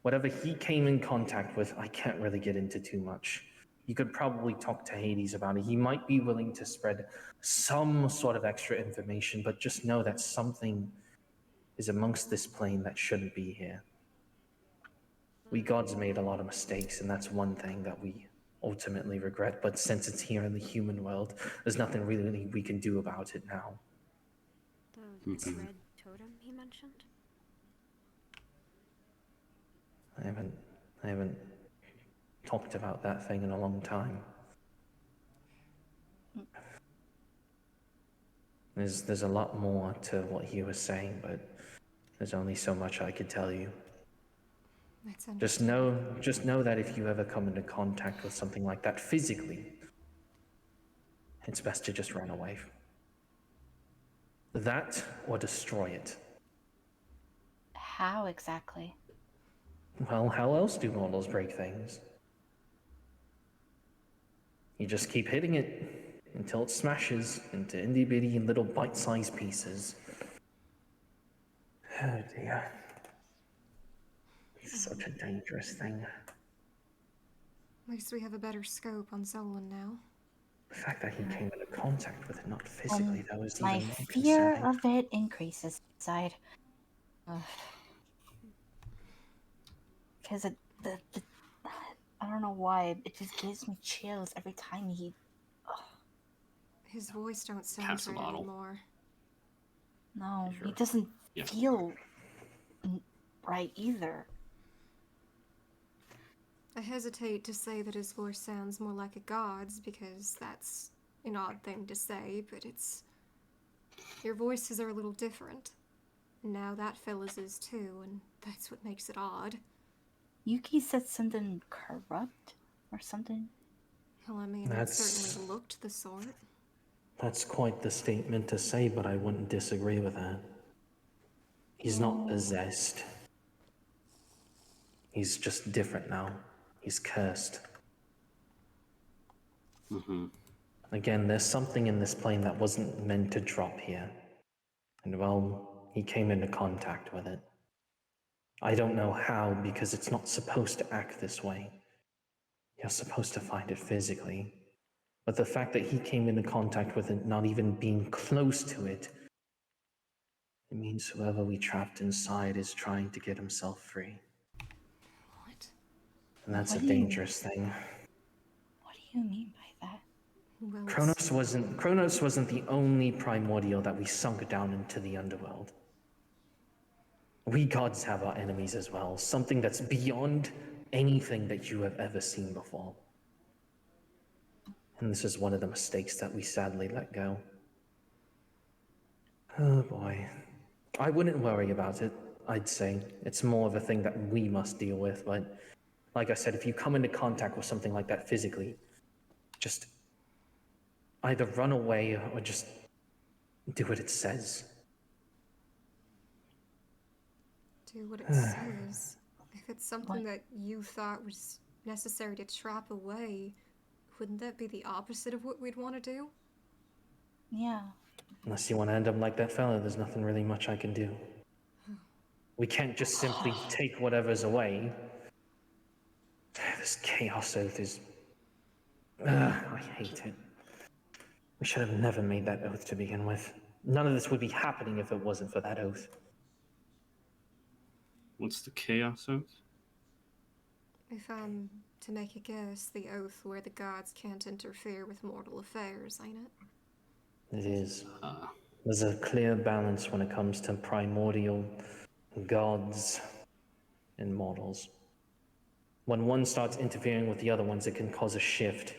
Whatever he came in contact with, I can't really get into too much. You could probably talk to Hades about it. He might be willing to spread some sort of extra information, but just know that something is amongst this plane that shouldn't be here. We gods made a lot of mistakes, and that's one thing that we ultimately regret, but since it's here in the human world, there's nothing really we can do about it now. The red totem he mentioned? I haven't talked about that thing in a long time. There's a lot more to what he was saying, but there's only so much I could tell you. That's Just know that if you ever come into contact with something like that physically, it's best to just run away. That or destroy it. How exactly? Well, how else do mortals break things? You just keep hitting it until it smashes into itty-bitty little bite-sized pieces. Oh dear. It's such a dangerous thing. At least we have a better scope on Zolan now. The fact that he came into contact with it, not physically, that was even My more fear concerning. of it increases inside. Because I don't know why, it just gives me chills every time he... His voice don't sound Pass the right bottle. anymore. No, Sure. he doesn't Yeah. feel right either. I hesitate to say that his voice sounds more like a god's because that's an odd thing to say, but it's... Your voices are a little different. Now that fella's is too, and that's what makes it odd. Yuki said something corrupt or something. Well, I mean, it certainly looked the sort. That's quite the statement to say, but I wouldn't disagree with that. He's not possessed. He's just different now. He's cursed. Mm-hmm. Again, there's something in this plane that wasn't meant to drop here. And well, he came into contact with it. I don't know how, because it's not supposed to act this way. You're supposed to find it physically. But the fact that he came into contact with it, not even being close to it, it means whoever we trapped inside is trying to get himself free. What? And that's What a do you- dangerous thing. What do you mean by that? Well, Kronos wasn't the only primordial that we sunk down into the underworld. We gods have our enemies as well, something that's beyond anything that you have ever seen before. And this is one of the mistakes that we sadly let go. Oh boy. I wouldn't worry about it, I'd say. It's more of a thing that we must deal with, but like I said, if you come into contact with something like that physically, just either run away or just do what it says. do what it says. If it's something that you thought was necessary to trap away, wouldn't that be the opposite of what we'd want to do? Yeah. Unless you want to end up like that fella, there's nothing really much I can do. We can't just simply take whatever's away. This chaos oath is... I hate it. We should have never made that oath to begin with. None of this would be happening if it wasn't for that oath. What's the chaos oath? If I'm to make a guess, the oath where the gods can't interfere with mortal affairs, ain't it? It is. There's a clear balance when it comes to primordial gods and mortals. When one starts interfering with the other ones, it can cause a shift.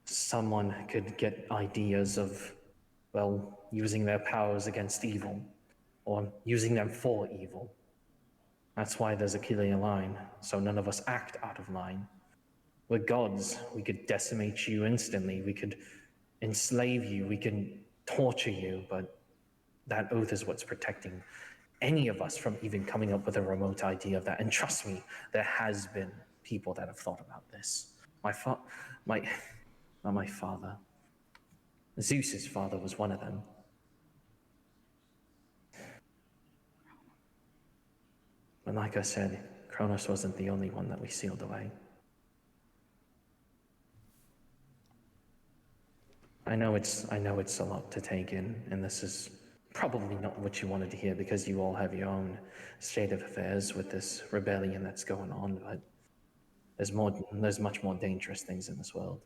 Someone could get ideas of, well, using their powers against evil, or using them for evil. That's why there's a clear line, so none of us act out of line. We're gods. We could decimate you instantly. We could enslave you. We can torture you, but that oath is what's protecting any of us from even coming up with a remote idea of that. And trust me, there has been people that have thought about this. Not my father. Zeus's father was one of them. But like I said, Kronos wasn't the only one that we sealed away. I know it's a lot to take in, and this is probably not what you wanted to hear because you all have your own state of affairs with this rebellion that's going on, but there's much more dangerous things in this world.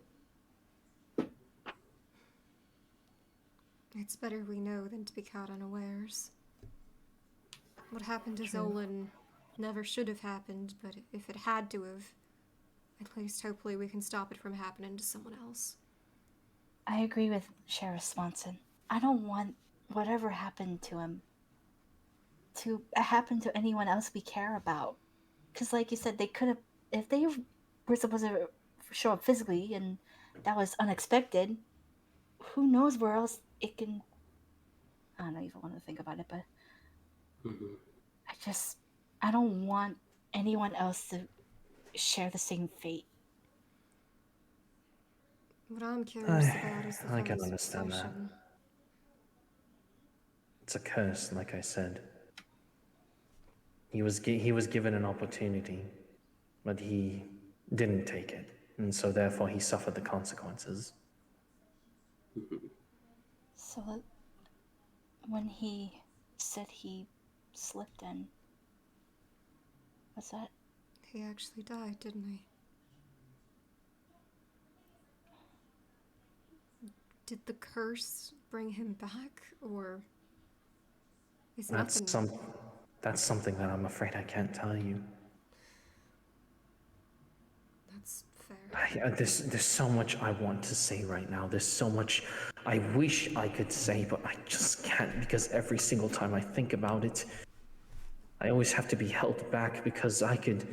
It's better we know than to be caught unawares. What happened to Zolan never should have happened, but if it had to have, at least hopefully we can stop it from happening to someone else. I agree with Sheriff Swanson. I don't want whatever happened to him to happen to anyone else we care about. Because like you said, they could have, if they were supposed to show up physically and that was unexpected, who knows where else it can I don't even want to think about it, but Mhm. I don't want anyone else to share the same fate. What I'm curious about is the I can understand that. conversation. It's a curse, like I said. He was given an opportunity, but he didn't take it, and so therefore he suffered the consequences. So when he said he slipped in, was that? He actually died, didn't he? Did the curse bring him back, or is nothing? That's something that I'm afraid I can't tell you. That's fair. There's so much I want to say right now. There's so much I wish I could say, but I just can't, because every single time I think about it, I always have to be held back, because I could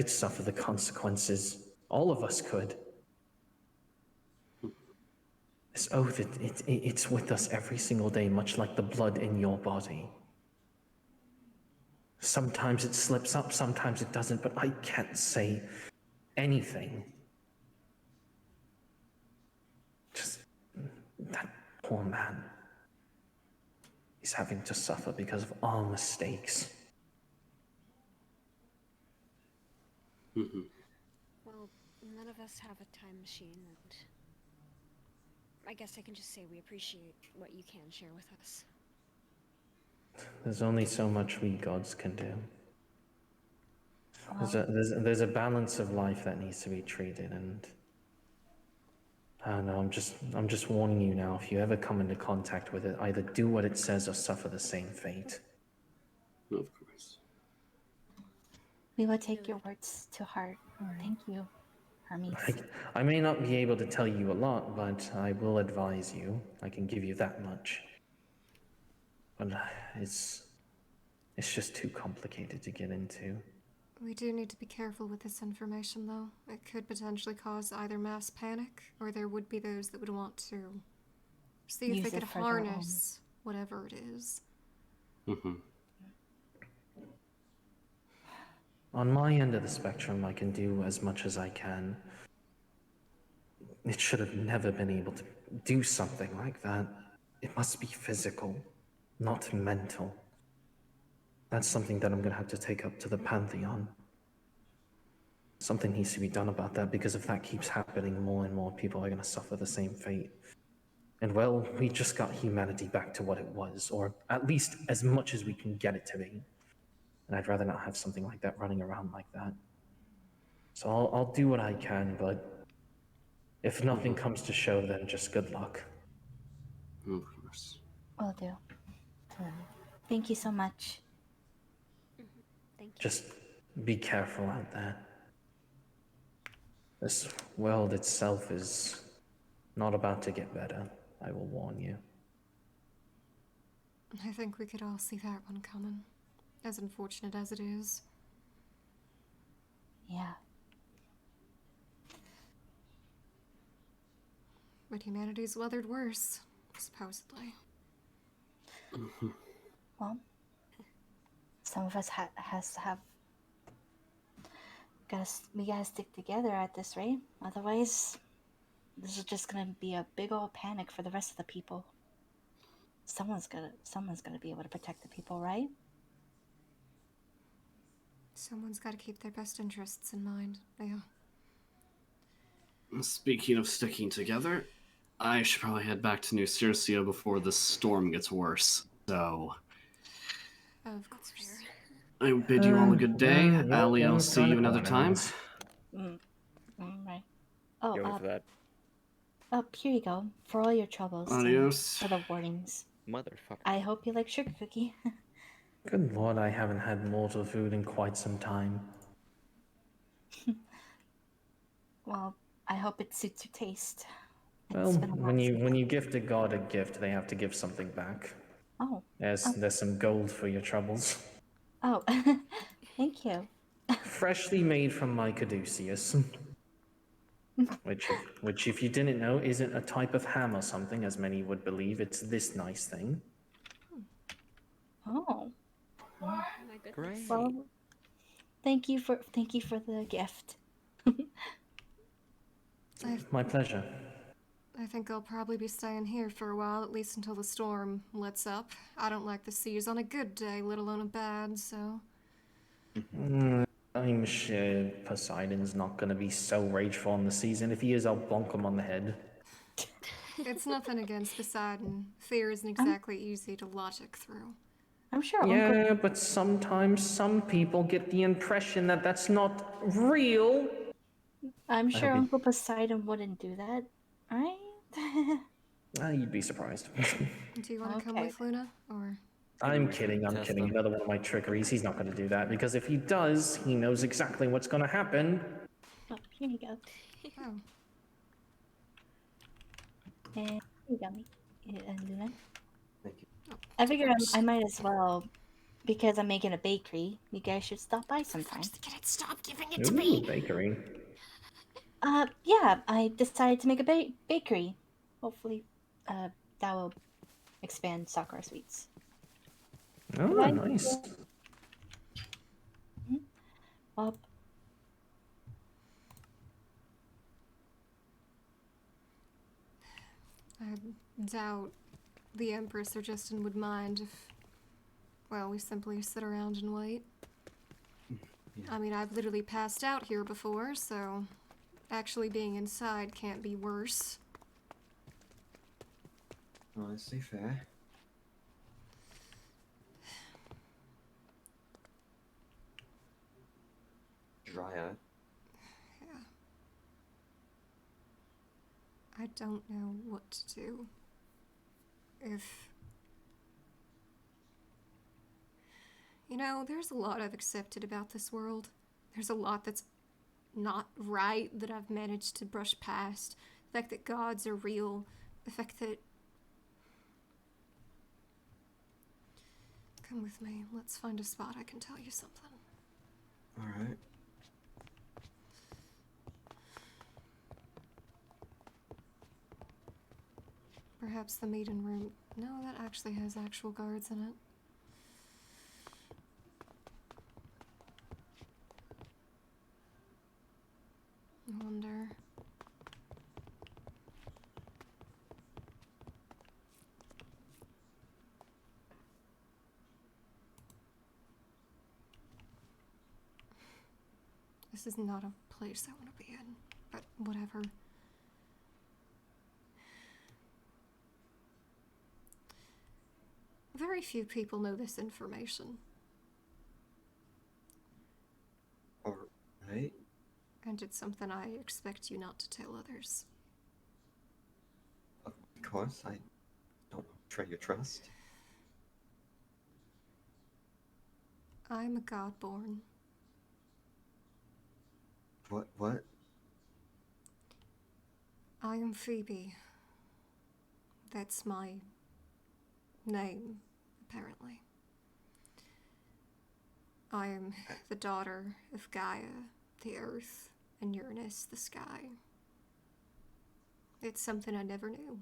suffer the consequences. All of us could. This oath, it's with us every single day, much like the blood in your body. Sometimes it slips up, sometimes it doesn't, but I can't say anything. Just that poor man. He's having to suffer because of our mistakes. Well, none of us have a time machine, and I guess I can just say we appreciate what you can share with us. There's only so much we gods can do. Well, There's a balance of life that needs to be treated, and I don't know, I'm just warning you now. If you ever come into contact with it, either do what it says or suffer the same fate. Of course. we will take your words to heart. Thank you, Hermes. I may not be able to tell you a lot, but I will advise you. I can give you that much. But it's just too complicated to get into. We do need to be careful with this information, though. It could potentially cause either mass panic, or there would be those that would want to see if Use they it could for their own. harness whatever it is. On my end of the spectrum, I can do as much as I can. It should have never been able to do something like that. It must be physical, not mental. That's something that I'm gonna have to take up to the Pantheon. Something needs to be done about that, because if that keeps happening, more and more people are gonna suffer the same fate. And well, we just got humanity back to what it was, or at least as much as we can get it to be. And I'd rather not have something like that running around like that. So I'll do what I can, but if nothing comes to show, then just good luck. Of course. Will do. Thank you so much. Thank you. Just be careful out there. This world itself is not about to get better, I will warn you. I think we could all see that one coming, as unfortunate as it is. Yeah. But humanity's weathered worse, supposedly. Well, some of us has to have. We gotta stick together at this rate. Otherwise, this is just gonna be a big old panic for the rest of the people. Someone's gonna be able to protect the people, right? Someone's got to keep their best interests in mind. Yeah. Speaking of sticking together, I should probably head back to New Circia before this storm gets worse. So, Of course. I bid you all a good day. Allie, I'll see you another time. Right. Oh, Go for that. Here you go. For all your troubles. Adios. For the warnings. Motherfucker. I hope you like sugar cookie. Good lord, I haven't had mortal food in quite some time. Well, I hope it suits your taste. Well, when you gift a god a gift, they have to give something back. Oh. There's some gold for your troubles. Oh, thank you. Freshly made from my caduceus. Which, if you didn't know, isn't a type of ham or something, as many would believe. It's this nice thing. Oh, Oh my goodness. Great. well, thank you for the gift. My pleasure. I think I'll probably be staying here for a while, at least until the storm lets up. I don't like the seas on a good day, let alone a bad, so... I'm sure Poseidon's not going to be so rageful on the season. If he is, I'll bonk him on the head. It's nothing against Poseidon. Fear isn't exactly easy to logic through. I'm sure Yeah, Uncle. but sometimes some people get the impression that that's not real. I'm sure be- Uncle Poseidon wouldn't do that, right? You'd be surprised. Do you want to come Okay. with, Luna? Or... I'm we kidding, can I'm test kidding. them. Another one of my trickeries. He's not going to do that, because if he does, he knows exactly what's going to happen. Oh, here you go. Oh. And here you go, Luna. Thank you. I figured I might as well, because I'm making a bakery. You guys should stop by sometime. Can it stop giving it to me? Ooh, bakery. Yeah, I decided to make a bakery. Hopefully, that will expand Sakura Sweets. Oh, Goodbye. nice. Well, I doubt the Empress or Justin would mind if, well, we simply sit around and wait. I mean, I've literally passed out here before, so actually being inside can't be worse. Honestly, fair. Dryad. Yeah. I don't know what to do. If... You know, there's a lot I've accepted about this world. There's a lot that's not right that I've managed to brush past. The fact that gods are real. The fact that... Come with me. Let's find a spot I can tell you something. Alright. Perhaps the meeting room. No, that actually has actual guards in it. I wonder. This is not a place I want to be in, but whatever. Very few people know this information, Alright. and it's something I expect you not to tell others. Of course, I don't betray your trust. I'm a godborn. What? I am Phoebe. That's my name, apparently. I am the daughter of Gaia, the earth, and Uranus, the sky. It's something I never knew.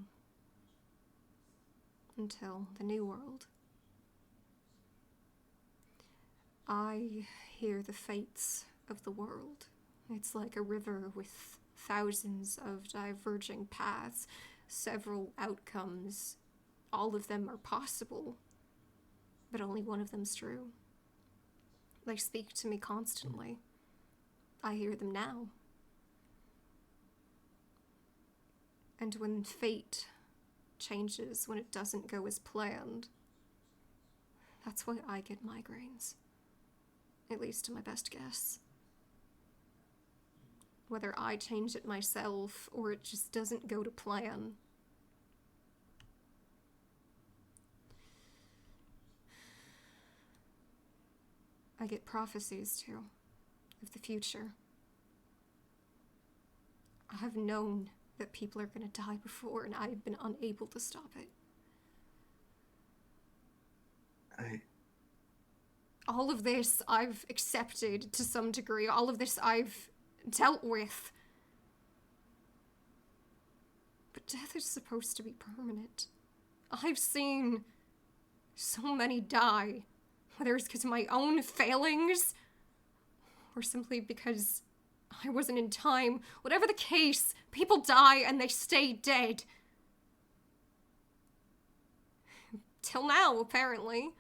Until the New World. I hear the fates of the world. It's like a river with thousands of diverging paths, several outcomes. All of them are possible, but only one of them's true. They speak to me constantly. I hear them now. And when fate changes, when it doesn't go as planned, that's why I get migraines. At least to my best guess. Whether I change it myself or it just doesn't go to plan. I get prophecies, too, of the future. I've known that people are gonna die before, and I've been unable to stop it. All of this I've accepted to some degree. All of this I've dealt with. But death is supposed to be permanent. I've seen so many die, whether it's because of my own failings or simply because I wasn't in time. Whatever the case, people die and they stay dead. Till now, apparently.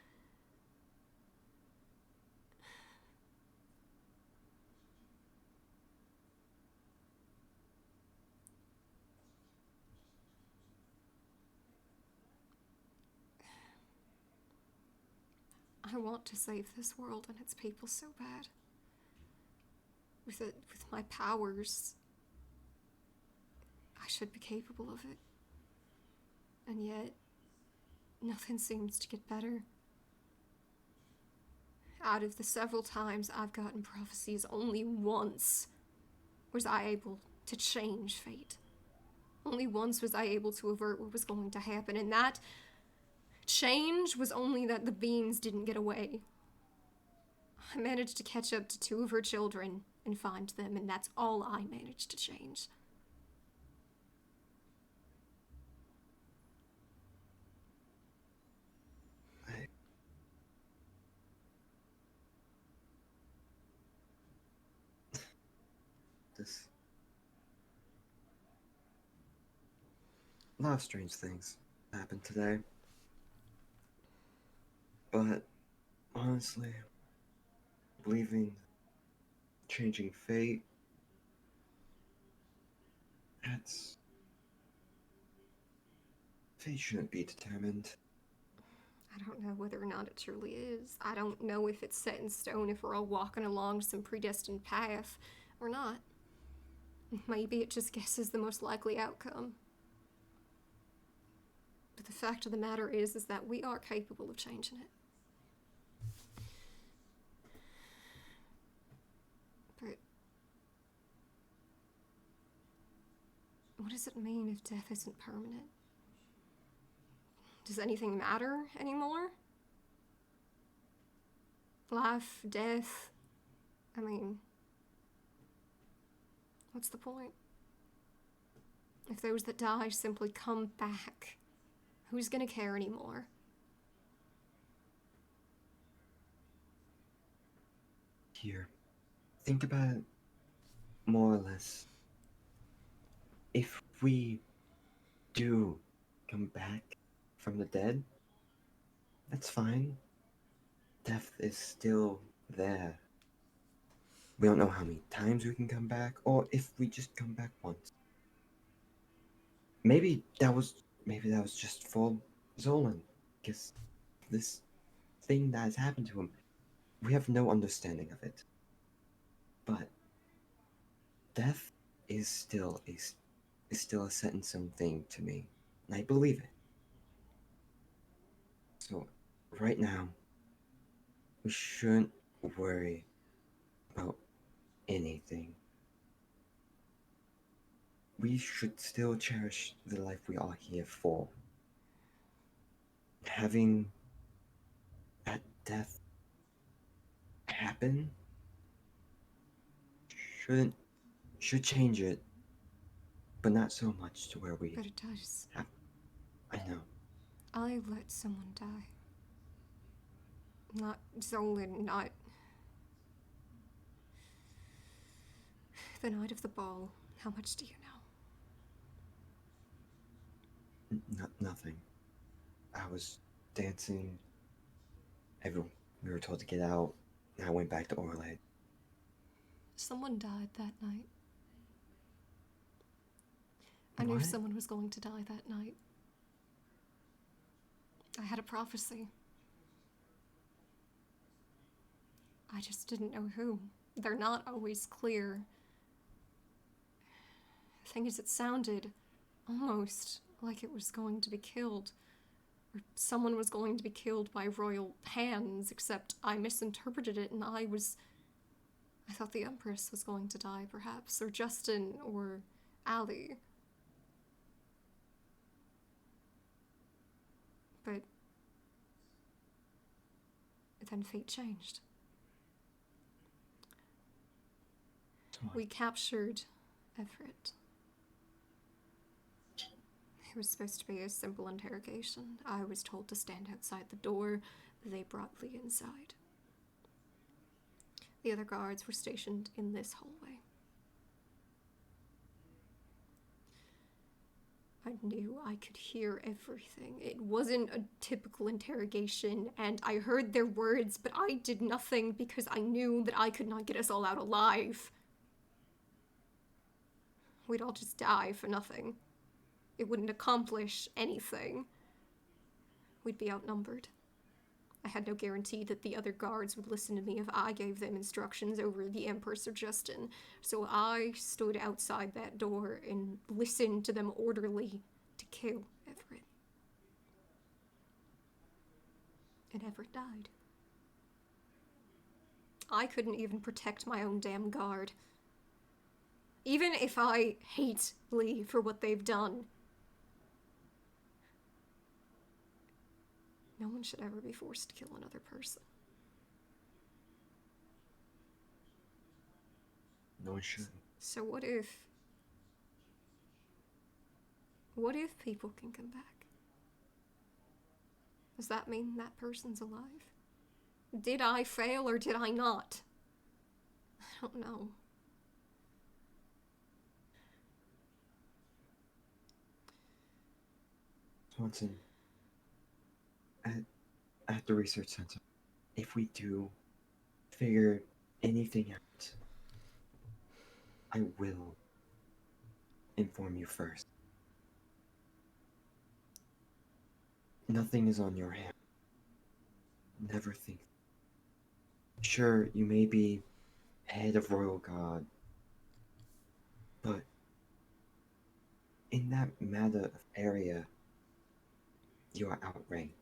I want to save this world and its people so bad. With my powers, I should be capable of it. And yet, nothing seems to get better. Out of the several times I've gotten prophecies, only once was I able to change fate. Only once was I able to avert what was going to happen, and that change was only that the beings didn't get away. I managed to catch up to 2 of her children and find them, and that's all I managed to change. A lot of strange things happened today. But honestly, believing changing fate, fate shouldn't be determined. I don't know whether or not it truly is. I don't know if it's set in stone, if we're all walking along some predestined path or not. Maybe it just guesses the most likely outcome. But the fact of the matter is that we are capable of changing it. But what does it mean if death isn't permanent? Does anything matter anymore? Life, death, I mean, what's the point? If those that die simply come back, who's gonna care anymore? Here, think about it more or less. If we do come back from the dead, that's fine. Death is still there. We don't know how many times we can come back, or if we just come back once. Maybe that was just for Zolan, because this thing that has happened to him, we have no understanding of it. But death is still a set in stone thing to me, and I believe it. So right now, we shouldn't worry about anything. We should still cherish the life we are here for. Having that death happen should change it, but not so much to where we But it does. I know. I let someone die. Not Zolan, not the night of the ball. How much do you know? Nothing. I was dancing. We were told to get out, and I went back to Orlade. Someone died that night. I knew What? someone was going to die that night. I had a prophecy. I just didn't know who. They're not always clear. The thing is, it sounded almost like it was going to be killed. Or someone was going to be killed by royal hands, except I misinterpreted it and I thought the Empress was going to die, perhaps, or Justin, or Allie. But then fate changed. We captured Everett. It was supposed to be a simple interrogation. I was told to stand outside the door. They brought Lee inside. The other guards were stationed in this hallway. I knew I could hear everything. It wasn't a typical interrogation, and I heard their words, but I did nothing because I knew that I could not get us all out alive. We'd all just die for nothing. It wouldn't accomplish anything. We'd be outnumbered. I had no guarantee that the other guards would listen to me if I gave them instructions over the Emperor Sir Justin, so I stood outside that door and listened to them orderly to kill Everett. And Everett died. I couldn't even protect my own damn guard. Even if I hate Lee for what they've done, no one should ever be forced to kill another person. No one should. So what if people can come back? Does that mean that person's alive? Did I fail or did I not? I don't know. Swanson, at the research center, if we do figure anything out, I will inform you first. Nothing is on your hand. Never think. Sure, you may be head of Royal Guard, but in that matter of area, you are outranked.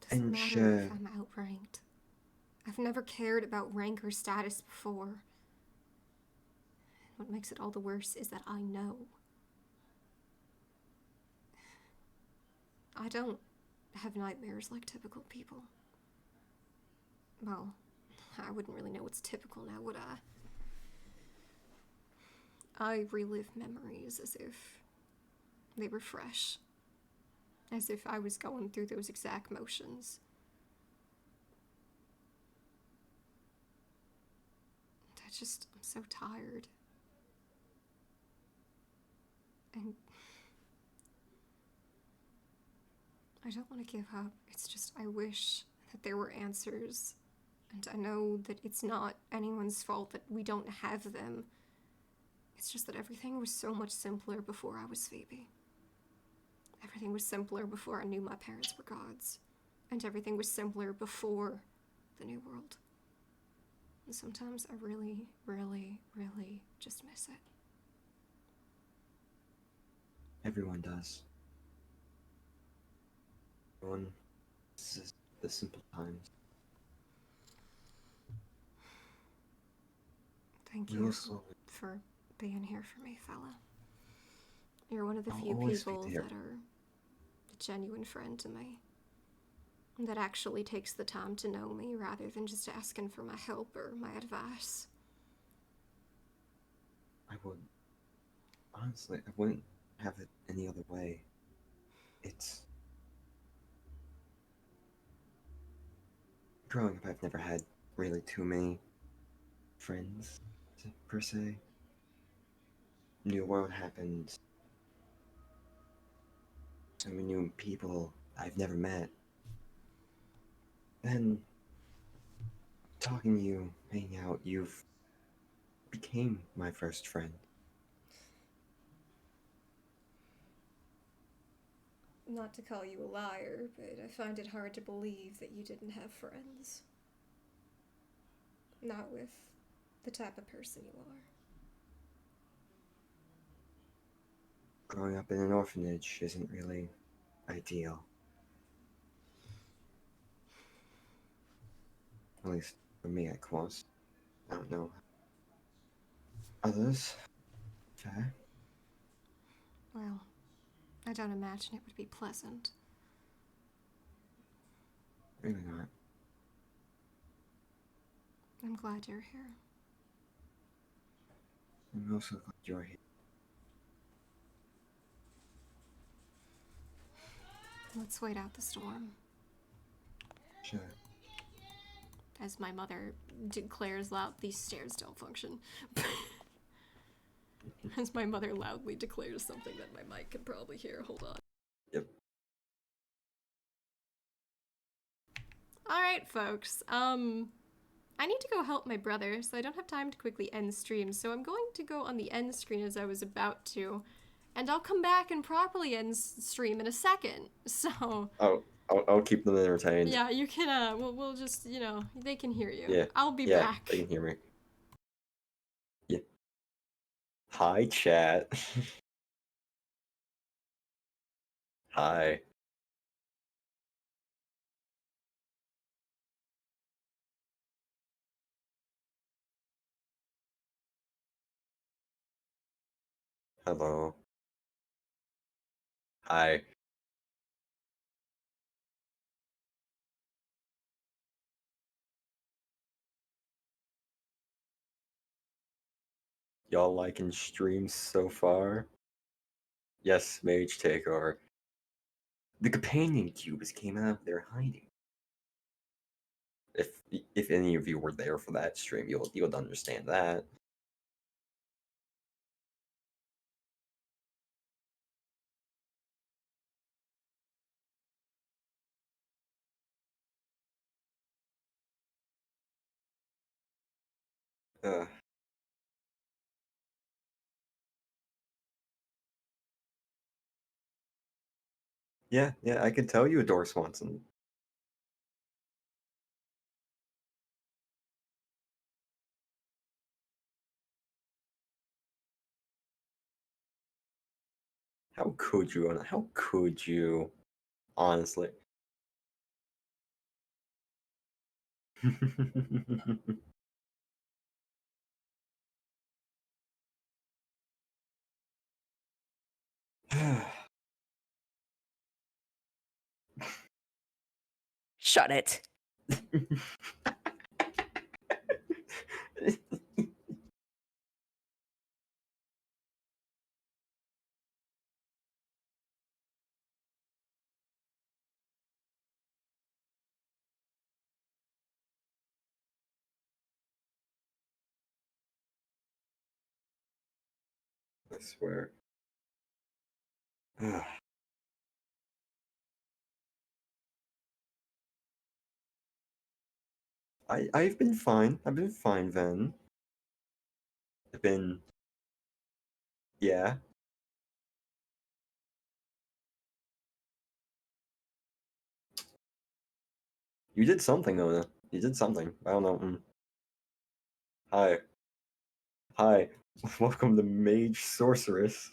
Doesn't And matter sure, if I'm outranked. I've never cared about rank or status before. What makes it all the worse is that I know. I don't have nightmares like typical people. Well, I wouldn't really know what's typical now, would I? I relive memories as if they were fresh. As if I was going through those exact motions. I'm so tired. And I don't want to give up. It's just I wish that there were answers. And I know that it's not anyone's fault that we don't have them. It's just that everything was so much simpler before I was Phoebe. Everything was simpler before I knew my parents were gods. And everything was simpler before the New World. And sometimes I really, really, really just miss it. everyone does. Everyone misses the simple times. Thank We you also for being here for me, fella. You're one of the I'll few always be people there. that are a genuine friend to me. That actually takes the time to know me rather than just asking for my help or my advice. I would. Honestly, I wouldn't have it any other way. It's. Growing up, I've never had really too many friends, per se. New World happened. So many new people I've never met. Then, talking to you, hanging out, you've became my first friend. Not to call you a liar, but I find it hard to believe that you didn't have friends. Not with the type of person you are. Growing up in an orphanage isn't really ideal. At least for me, it was. I don't know. Others? Fair? Well, I don't imagine it would be pleasant. Really not. I'm glad you're here. I'm also glad you're here. Let's wait out the storm. Sure. As my mother declares loud, these stairs don't function. As my mother loudly declares something that my mic can probably hear. Hold on. Yep. Alright, folks. I need to go help my brother, so I don't have time to quickly end stream, so I'm going to go on the end screen as I was about to, and I'll come back and properly end stream in a second, so... Oh, I'll keep them entertained. Yeah, you can, we'll just, you know, they can hear you. Yeah. I'll be yeah, back. they can hear me. Yeah. Hi, chat. Hi. Hello. Hi. Y'all liking streams so far? Yes, Mage Takeover. The companion cubes came out of their hiding. If any of you were there for that stream, you'll understand that. Uh. Yeah, I could tell you adore Swanson. How could you? How could you? Honestly. Shut it. I swear. I've been fine. I've been fine, Ven. I've been... Yeah. You did something, Ona. You did something. I don't know. Hi. Hi. Welcome to Mage Sorceress.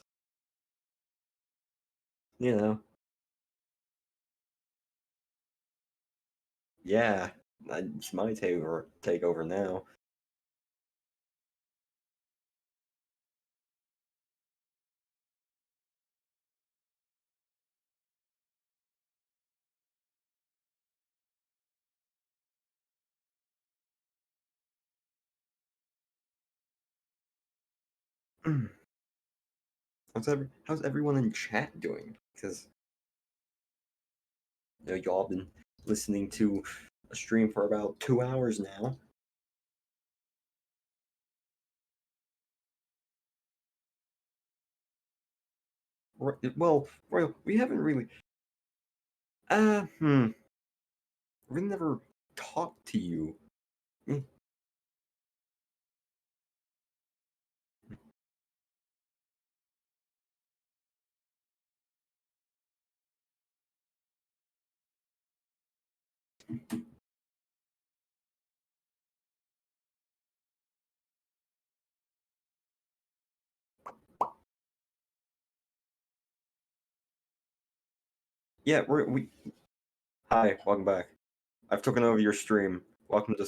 You know. Yeah. It's my takeover now. How's everyone in chat doing? Because you know, y'all been listening to a stream for about 2 hours now. Well, Royal, we haven't really. We never talked to you. Yeah, we. Hi, welcome back. I've taken over your stream. Welcome to.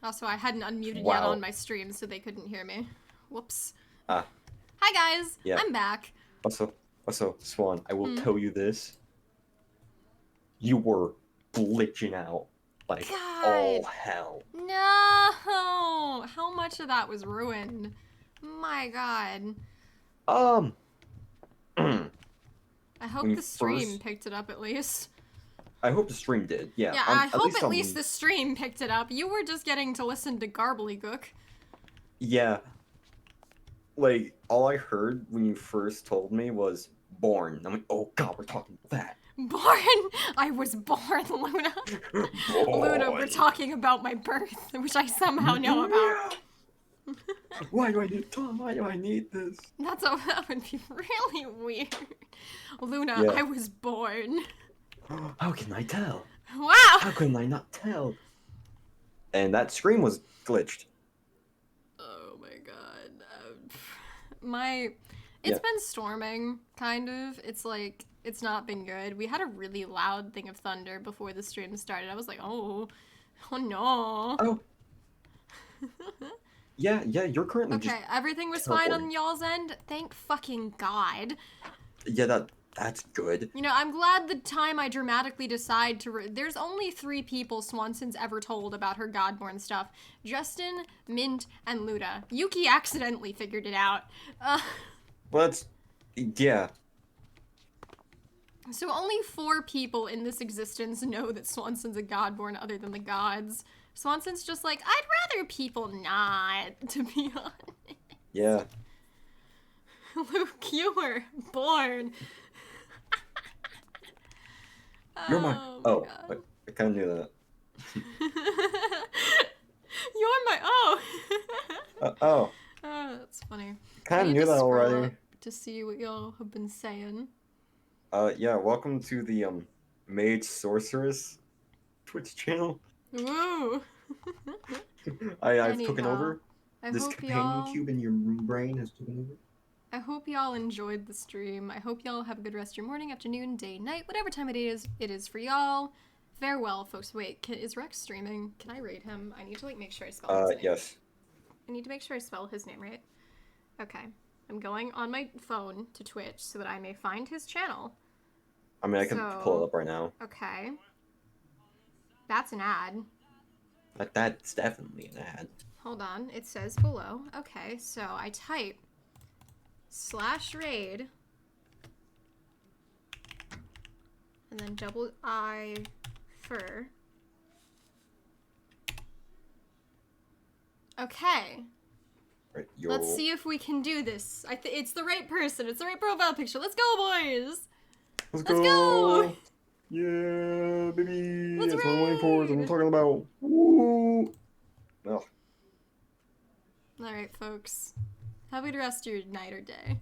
Also, I hadn't unmuted yet Wow. on my stream, so they couldn't hear me. Whoops. Ah. Hi, guys. Yeah. I'm back. Also, Swan, I will tell you this. You were glitching out like all hell. No! How much of that was ruined? My god. I hope when the stream first- picked it up at least. I hope the stream did. Yeah. Yeah, I hope at on- least the stream picked it up. You were just getting to listen to garbledygook. Yeah. Like, all I heard when you first told me was born. I'm like, oh god, we're talking about that. Born? I was born, Luna. Luna, we're talking about my birth, which I somehow know about. Why do I need Tom? Why do I need this? That would be really weird. Luna, Yeah. I was born. How can I tell? Wow! How can I not tell? And that screen was glitched. Oh my god. It's Yeah. been storming, kind of. It's like, it's not been good. We had a really loud thing of thunder before the stream started. I was like, oh no. Oh. Yeah, you're currently Okay, just... everything was fine on teleporting. y'all's end? Thank fucking God. Yeah, that's good. You know, I'm glad the time I dramatically decide to... There's only 3 people Swanson's ever told about her Godborn stuff. Justin, Mint, and Luda. Yuki accidentally figured it out. Well, that's... Yeah. So only 4 people in this existence know that Swanson's a Godborn other than the gods. Swanson's just like, I'd rather people not, to be honest. Yeah. Luke, you were born. You're my... my Oh, God. I kind of knew that. You're my... Oh. Oh. Oh, that's funny. Kind I of need knew to that scroll already. up to see what y'all have been saying. Yeah, welcome to the, Mage Sorceress Twitch channel. Woo! I've taken Anyhow, over. I This hope companion y'all... cube in your brain has taken over. I hope y'all enjoyed the stream. I hope y'all have a good rest of your morning, afternoon, day, night, whatever time it is for y'all. Farewell, folks. Wait, is Rex streaming? Can I rate him? I need to, like, make sure I spell his name. Yes. I need to make sure I spell his name right. Okay. I'm going on my phone to Twitch so that I may find his channel. I mean, I can pull it up right now. Okay. That's an ad. That's definitely an ad. Hold on. It says below. Okay, so I type /raid and then double I fur. Okay. Right, Let's see if we can do this. It's the right person. It's the right profile picture. Let's go, boys. Let's go. Yeah, baby. Let's That's what I'm waiting for. That's what I'm raid. talking about. Woo. Oh. All right, folks. Have a good rest of your night or day.